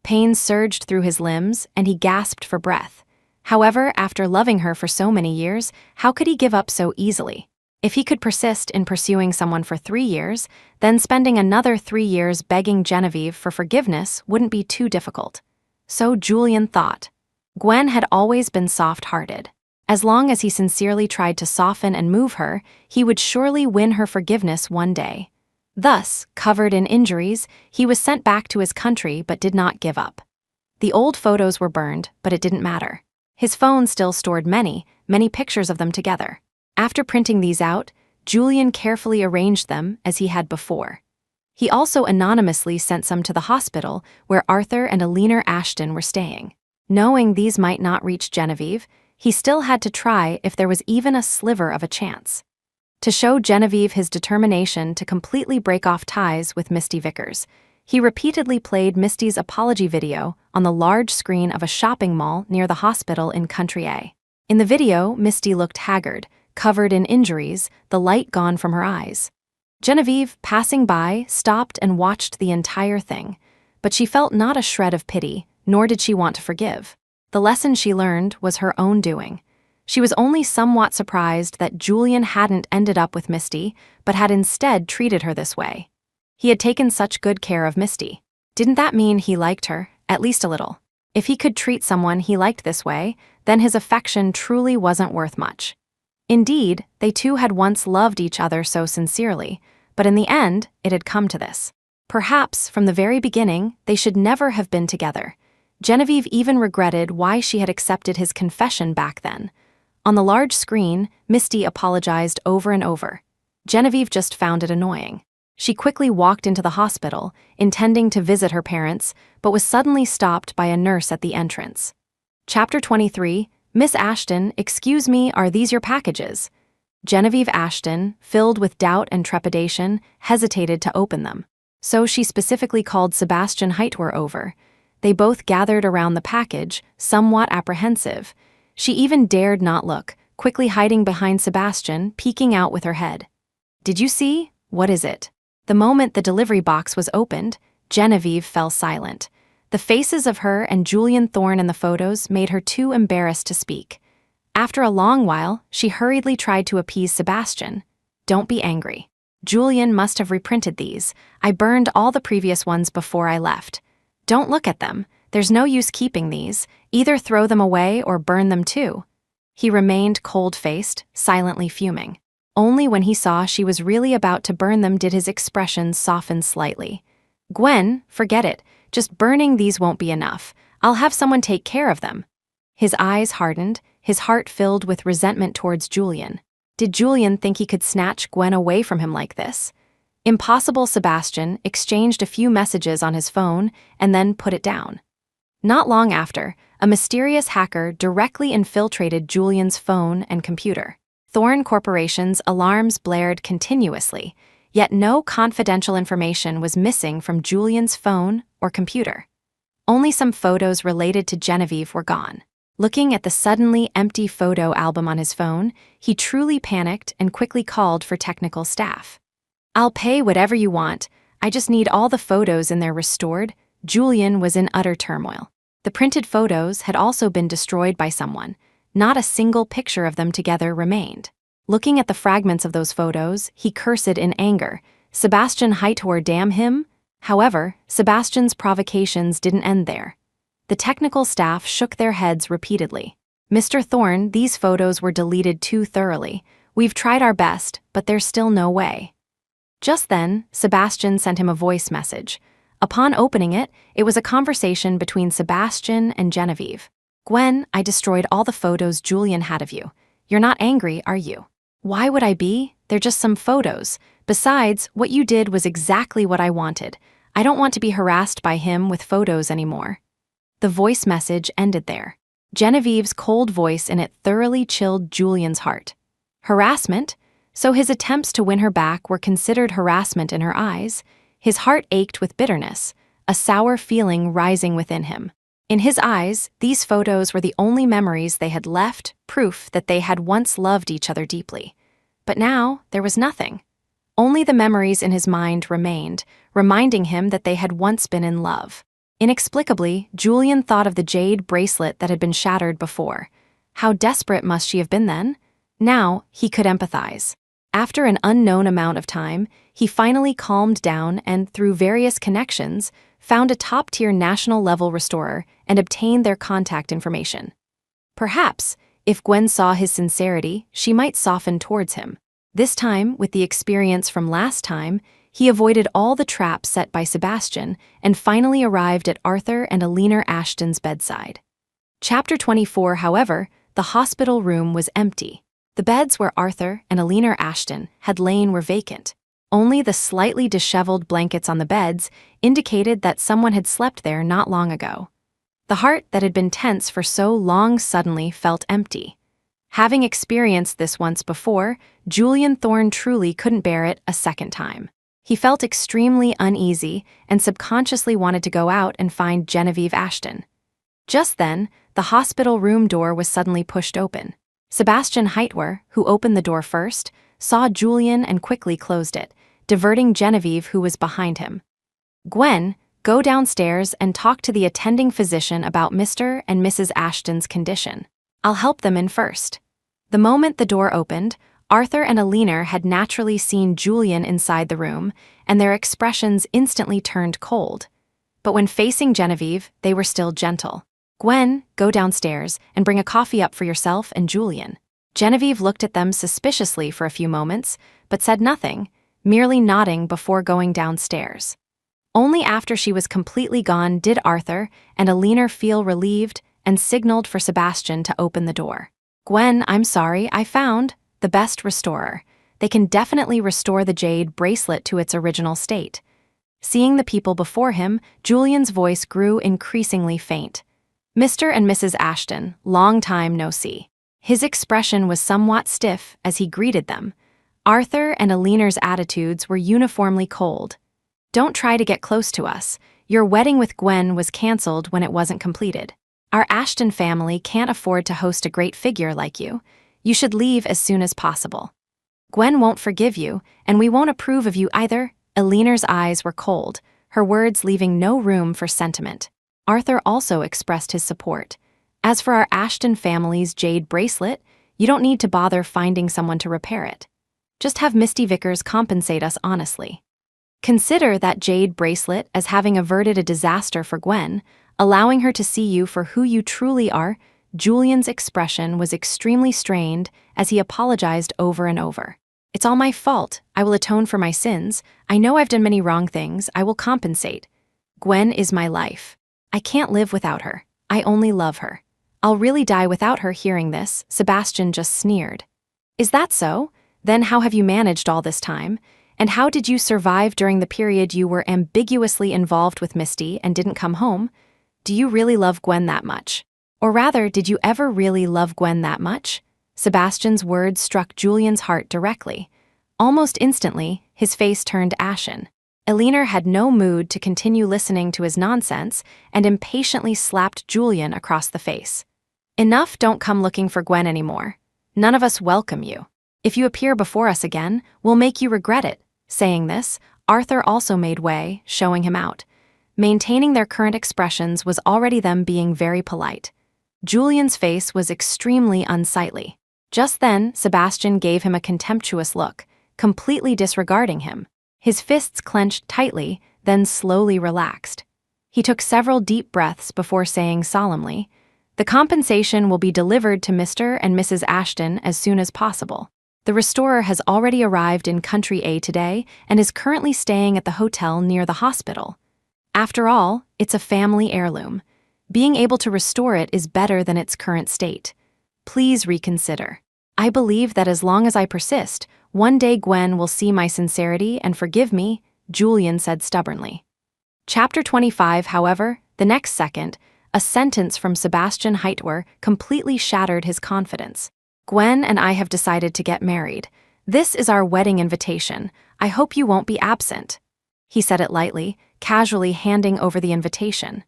Pain surged through his limbs, and he gasped for breath. However, after loving her for so many years, how could he give up so easily? If he could persist in pursuing someone for 3 years, then spending another 3 years begging Genevieve for forgiveness wouldn't be too difficult. So Julian thought. Gwen had always been soft-hearted. As long as he sincerely tried to soften and move her, he would surely win her forgiveness one day. Thus, covered in injuries, he was sent back to his country but did not give up. The old photos were burned, but it didn't matter. His phone still stored many, many pictures of them together. After printing these out, Julian carefully arranged them as he had before. He also anonymously sent some to the hospital where Arthur and Elena Ashton were staying. Knowing these might not reach Genevieve, he still had to try if there was even a sliver of a chance. To show Genevieve his determination to completely break off ties with Misty Vickers, he repeatedly played Misty's apology video on the large screen of a shopping mall near the hospital in Country A. In the video, Misty looked haggard, covered in injuries, the light gone from her eyes. Genevieve, passing by, stopped and watched the entire thing, but she felt not a shred of pity, nor did she want to forgive. The lesson she learned was her own doing. She was only somewhat surprised that Julian hadn't ended up with Misty, but had instead treated her this way. He had taken such good care of Misty. Didn't that mean he liked her, at least a little? If he could treat someone he liked this way, then his affection truly wasn't worth much. Indeed, they two had once loved each other so sincerely, but in the end, it had come to this. Perhaps, from the very beginning, they should never have been together. Genevieve even regretted why she had accepted his confession back then. On the large screen, Misty apologized over and over. Genevieve just found it annoying. She quickly walked into the hospital, intending to visit her parents, but was suddenly stopped by a nurse at the entrance. Chapter 23, Miss Ashton, excuse me, are these your packages? Genevieve Ashton, filled with doubt and trepidation, hesitated to open them. So she specifically called Sebastian Hightower over. They both gathered around the package, somewhat apprehensive. She even dared not look, quickly hiding behind Sebastian, peeking out with her head. Did you see? What is it? The moment the delivery box was opened, Genevieve fell silent. The faces of her and Julian Thorne in the photos made her too embarrassed to speak. After a long while, she hurriedly tried to appease Sebastian. Don't be angry. Julian must have reprinted these. I burned all the previous ones before I left. Don't look at them. There's no use keeping these. Either throw them away or burn them too. He remained cold-faced, silently fuming. Only when he saw she was really about to burn them did his expression soften slightly. Gwen, forget it. Just burning these won't be enough. I'll have someone take care of them. His eyes hardened, his heart filled with resentment towards Julian. Did Julian think he could snatch Gwen away from him like this? Impossible Sebastian exchanged a few messages on his phone and then put it down. Not long after, a mysterious hacker directly infiltrated Julian's phone and computer. Thorn Corporation's alarms blared continuously, yet no confidential information was missing from Julian's phone or computer. Only some photos related to Genevieve were gone. Looking at the suddenly empty photo album on his phone, he truly panicked and quickly called for technical staff. "I'll pay whatever you want. I just need all the photos in there restored." Julian was in utter turmoil. The printed photos had also been destroyed by someone. Not a single picture of them together remained. Looking at the fragments of those photos, he cursed in anger. Sebastian Heitor, damn him! However, Sebastian's provocations didn't end there. The technical staff shook their heads repeatedly. "Mr. Thorne, these photos were deleted too thoroughly. We've tried our best, but there's still no way." Just then, Sebastian sent him a voice message. Upon opening it, it was a conversation between Sebastian and Genevieve. "Gwen, I destroyed all the photos Julian had of you. You're not angry, are you?" "Why would I be? They're just some photos. Besides, what you did was exactly what I wanted. I don't want to be harassed by him with photos anymore." The voice message ended there. Genevieve's cold voice in it thoroughly chilled Julian's heart. Harassment? So his attempts to win her back were considered harassment in her eyes. His heart ached with bitterness, a sour feeling rising within him. In his eyes, these photos were the only memories they had left, proof that they had once loved each other deeply. But now, there was nothing. Only the memories in his mind remained, reminding him that they had once been in love. Inexplicably, Julian thought of the jade bracelet that had been shattered before. How desperate must she have been then? Now, he could empathize. After an unknown amount of time, he finally calmed down and, through various connections, found a top-tier national-level restorer and obtained their contact information. Perhaps, if Gwen saw his sincerity, she might soften towards him. This time, with the experience from last time, he avoided all the traps set by Sebastian and finally arrived at Arthur and Alina Ashton's bedside. Chapter 24, however, the hospital room was empty. The beds where Arthur and Alina Ashton had lain were vacant. Only the slightly disheveled blankets on the beds indicated that someone had slept there not long ago. The heart that had been tense for so long suddenly felt empty. Having experienced this once before, Julian Thorne truly couldn't bear it a second time. He felt extremely uneasy and subconsciously wanted to go out and find Genevieve Ashton. Just then, the hospital room door was suddenly pushed open. Sebastian Heitor, who opened the door first, saw Julian and quickly closed it, diverting Genevieve, who was behind him. "Gwen, go downstairs and talk to the attending physician about Mr. and Mrs. Ashton's condition. I'll help them in first." The moment the door opened, Arthur and Alina had naturally seen Julian inside the room, and their expressions instantly turned cold. But when facing Genevieve, they were still gentle. "Gwen, go downstairs and bring a coffee up for yourself and Julian." Genevieve looked at them suspiciously for a few moments, but said nothing, merely nodding before going downstairs. Only after she was completely gone did Arthur and Alina feel relieved and signaled for Sebastian to open the door. "Gwen, I'm sorry, I found the best restorer. They can definitely restore the jade bracelet to its original state." Seeing the people before him, Julian's voice grew increasingly faint. "Mr. and Mrs. Ashton, long time no see." His expression was somewhat stiff as he greeted them. Arthur and Alina's attitudes were uniformly cold. "Don't try to get close to us. Your wedding with Gwen was cancelled when it wasn't completed. Our Ashton family can't afford to host a great figure like you. You should leave as soon as possible. Gwen won't forgive you, and we won't approve of you either." Alina's eyes were cold, her words leaving no room for sentiment. Arthur also expressed his support. "As for our Ashton family's jade bracelet, you don't need to bother finding someone to repair it. Just have Misty Vickers compensate us honestly. Consider that jade bracelet as having averted a disaster for Gwen, allowing her to see you for who you truly are." Julian's expression was extremely strained as he apologized over and over. "It's all my fault. I will atone for my sins. I know I've done many wrong things. I will compensate. Gwen is my life. I can't live without her. I only love her. I'll really die without her." Hearing this, Sebastian just sneered. "Is that so? Then how have you managed all this time? And how did you survive during the period you were ambiguously involved with Misty and didn't come home? Do you really love Gwen that much? Or rather, did you ever really love Gwen that much?" Sebastian's words struck Julian's heart directly. Almost instantly, his face turned ashen. Elena had no mood to continue listening to his nonsense and impatiently slapped Julian across the face. "Enough, don't come looking for Gwen anymore. None of us welcome you. If you appear before us again, we'll make you regret it." Saying this, Arthur also made way, showing him out. Maintaining their current expressions was already them being very polite. Julian's face was extremely unsightly. Just then, Sebastian gave him a contemptuous look, completely disregarding him. His fists clenched tightly, then slowly relaxed. He took several deep breaths before saying solemnly, "The compensation will be delivered to Mr. and Mrs. Ashton as soon as possible. The restorer has already arrived in Country A today and is currently staying at the hotel near the hospital. After all, it's a family heirloom. Being able to restore it is better than its current state. Please reconsider. I believe that as long as I persist, one day Gwen will see my sincerity and forgive me," Julian said stubbornly. Chapter 25, however, the next second, a sentence from Sebastian Heitwer completely shattered his confidence. "Gwen and I have decided to get married. This is our wedding invitation. I hope you won't be absent." He said it lightly, casually handing over the invitation.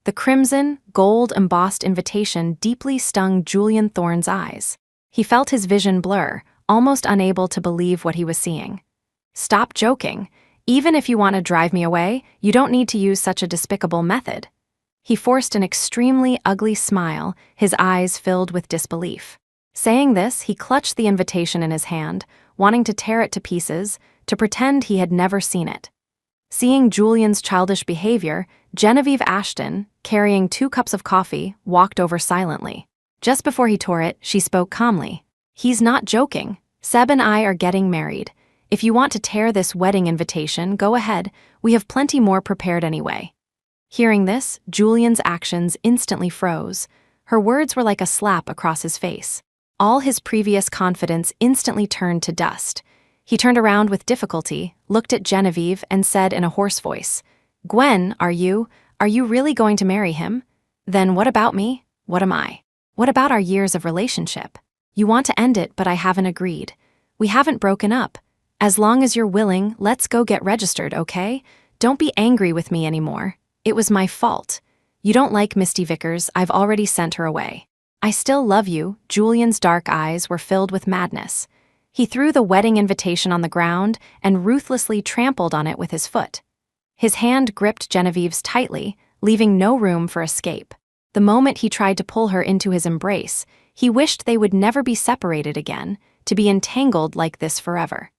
The crimson, gold-embossed invitation deeply stung Julian Thorne's eyes. He felt his vision blur, almost unable to believe what he was seeing. "Stop joking. Even if you want to drive me away, you don't need to use such a despicable method." He forced an extremely ugly smile, his eyes filled with disbelief. Saying this, he clutched the invitation in his hand, wanting to tear it to pieces, to pretend he had never seen it. Seeing Julian's childish behavior, Genevieve Ashton, carrying 2 cups of coffee, walked over silently. Just before he tore it, she spoke calmly. "He's not joking. Seb and I are getting married. If you want to tear this wedding invitation, go ahead. We have plenty more prepared anyway." Hearing this, Julian's actions instantly froze. Her words were like a slap across his face. All his previous confidence instantly turned to dust. He turned around with difficulty, looked at Genevieve, and said in a hoarse voice, "Gwen, are you really going to marry him? Then what about me? What am I? What about our years of relationship? You want to end it, but I haven't agreed. We haven't broken up. As long as you're willing, let's go get registered, okay? Don't be angry with me anymore. It was my fault. You don't like Misty Vickers, I've already sent her away. I still love you." Julian's dark eyes were filled with madness. He threw the wedding invitation on the ground and ruthlessly trampled on it with his foot. His hand gripped Genevieve's tightly, leaving no room for escape. The moment he tried to pull her into his embrace, he wished they would never be separated again, to be entangled like this forever.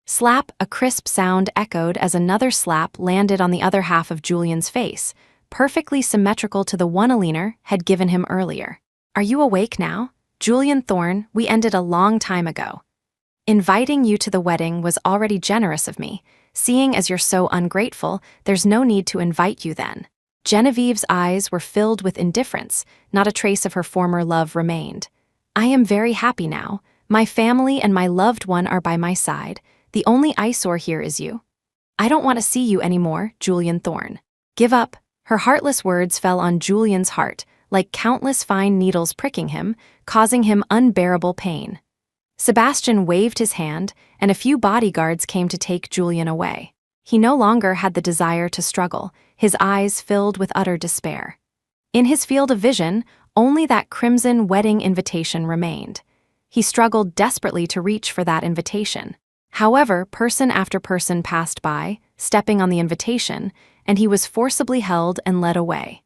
Slap, a crisp sound echoed as another slap landed on the other half of Julian's face, perfectly symmetrical to the one Elena had given him earlier. "Are you awake now? Julian Thorne, we ended a long time ago. Inviting you to the wedding was already generous of me. Seeing as you're so ungrateful, there's no need to invite you then." Genevieve's eyes were filled with indifference, not a trace of her former love remained. "I am very happy now. My family and my loved one are by my side. The only eyesore here is you. I don't want to see you anymore, Julian Thorne. Give up." Her heartless words fell on Julian's heart, like countless fine needles pricking him, causing him unbearable pain. Sebastian waved his hand, and a few bodyguards came to take Julian away. He no longer had the desire to struggle, his eyes filled with utter despair. In his field of vision, only that crimson wedding invitation remained. He struggled desperately to reach for that invitation. However, person after person passed by, stepping on the invitation, and he was forcibly held and led away.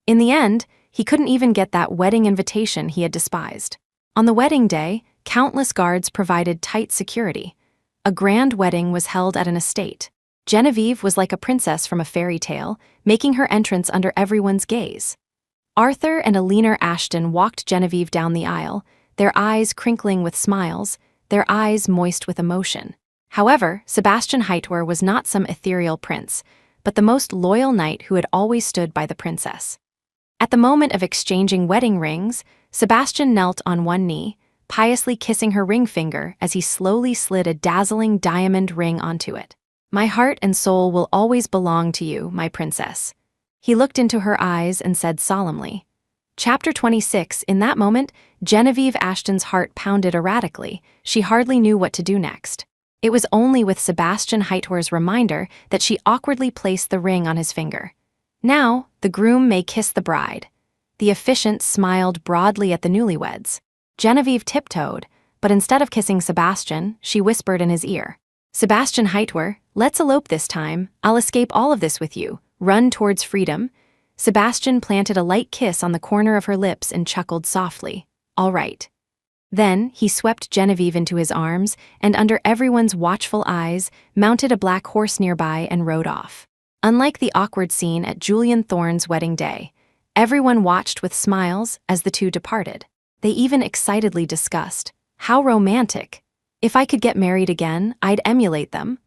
In the end, he couldn't even get that wedding invitation he had despised. On the wedding day, countless guards provided tight security. A grand wedding was held at an estate. Genevieve was like a princess from a fairy tale, making her entrance under everyone's gaze. Arthur and Elena Ashton walked Genevieve down the aisle, their eyes crinkling with smiles, their eyes moist with emotion. However, Sebastian Hightower was not some ethereal prince, but the most loyal knight who had always stood by the princess. At the moment of exchanging wedding rings, Sebastian knelt on one knee, piously kissing her ring finger as he slowly slid a dazzling diamond ring onto it. "My heart and soul will always belong to you, my princess." He looked into her eyes and said solemnly. Chapter 26. In that moment, Genevieve Ashton's heart pounded erratically. She hardly knew what to do next. It was only with Sebastian Hightower's reminder that she awkwardly placed the ring on his finger. "Now, the groom may kiss the bride." The officiant smiled broadly at the newlyweds. Genevieve tiptoed, but instead of kissing Sebastian, she whispered in his ear. "Sebastian Hightower, let's elope this time. I'll escape all of this with you. Run towards freedom." Sebastian planted a light kiss on the corner of her lips and chuckled softly. "All right." Then, he swept Genevieve into his arms, and under everyone's watchful eyes, mounted a black horse nearby and rode off. Unlike the awkward scene at Julian Thorne's wedding day, everyone watched with smiles as the two departed. They even excitedly discussed, "How romantic! If I could get married again, I'd emulate them."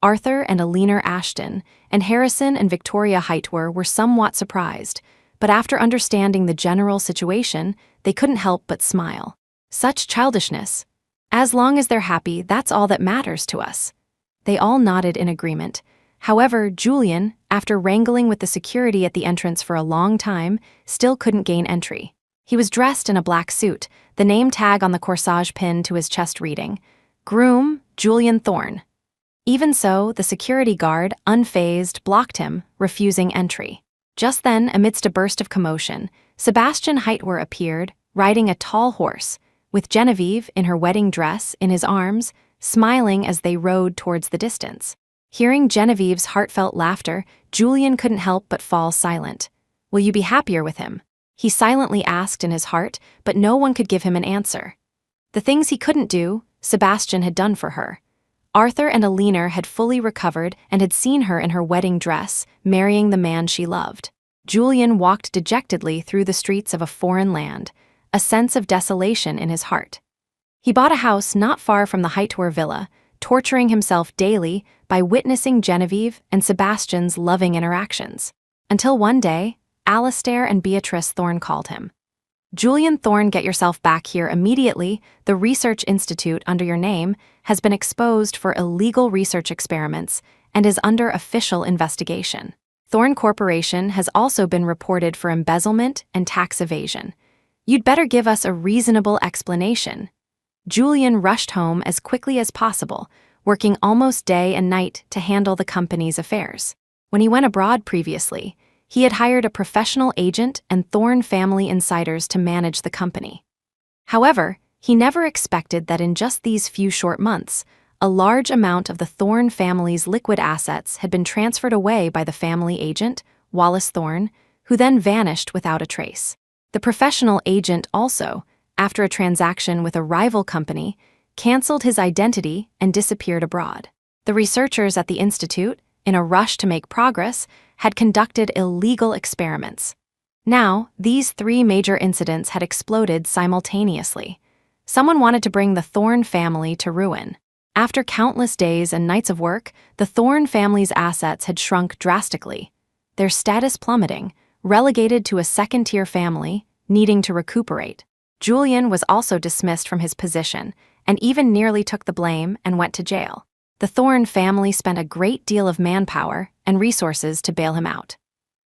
Arthur and Elena Ashton, and Harrison and Victoria Hightower were somewhat surprised, but after understanding the general situation, they couldn't help but smile. Such childishness. As long as they're happy, that's all that matters to us. They all nodded in agreement. However, Julian, after wrangling with the security at the entrance for a long time, still couldn't gain entry. He was dressed in a black suit, the name tag on the corsage pinned to his chest reading, "Groom, Julian Thorne." Even so, the security guard, unfazed, blocked him, refusing entry. Just then, amidst a burst of commotion, Sebastian Hightower appeared, riding a tall horse, with Genevieve, in her wedding dress, in his arms, smiling as they rode towards the distance. Hearing Genevieve's heartfelt laughter, Julian couldn't help but fall silent. "Will you be happier with him?" he silently asked in his heart, but no one could give him an answer. The things he couldn't do, Sebastian had done for her. Arthur and Elena had fully recovered and had seen her in her wedding dress, marrying the man she loved. Julian walked dejectedly through the streets of a foreign land, a sense of desolation in his heart. He bought a house not far from the Hightower villa, torturing himself daily by witnessing Genevieve and Sebastian's loving interactions. Until one day, Alistair and Beatrice Thorne called him. "Julian Thorne, get yourself back here immediately. The research institute under your name has been exposed for illegal research experiments and is under official investigation. Thorne Corporation has also been reported for embezzlement and tax evasion. You'd better give us a reasonable explanation." Julian rushed home as quickly as possible, working almost day and night to handle the company's affairs. When he went abroad previously, he had hired a professional agent and Thorne family insiders to manage the company. However, he never expected that in just these few short months, a large amount of the Thorne family's liquid assets had been transferred away by the family agent, Wallace Thorne, who then vanished without a trace. The professional agent also, after a transaction with a rival company, canceled his identity and disappeared abroad. The researchers at the institute, in a rush to make progress, had conducted illegal experiments. Now, these three major incidents had exploded simultaneously. Someone wanted to bring the Thorne family to ruin. After countless days and nights of work, the Thorne family's assets had shrunk drastically, their status plummeting, relegated to a second-tier family, needing to recuperate. Julian was also dismissed from his position, and even nearly took the blame and went to jail. The Thorne family spent a great deal of manpower and resources to bail him out.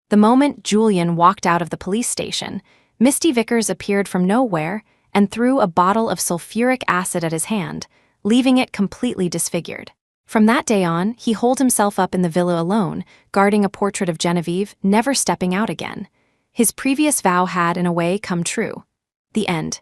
The moment Julian walked out of the police station, Misty Vickers appeared from nowhere and threw a bottle of sulfuric acid at his hand, leaving it completely disfigured. From that day on, he holed himself up in the villa alone, guarding a portrait of Genevieve, never stepping out again. His previous vow had, in a way, come true. The end.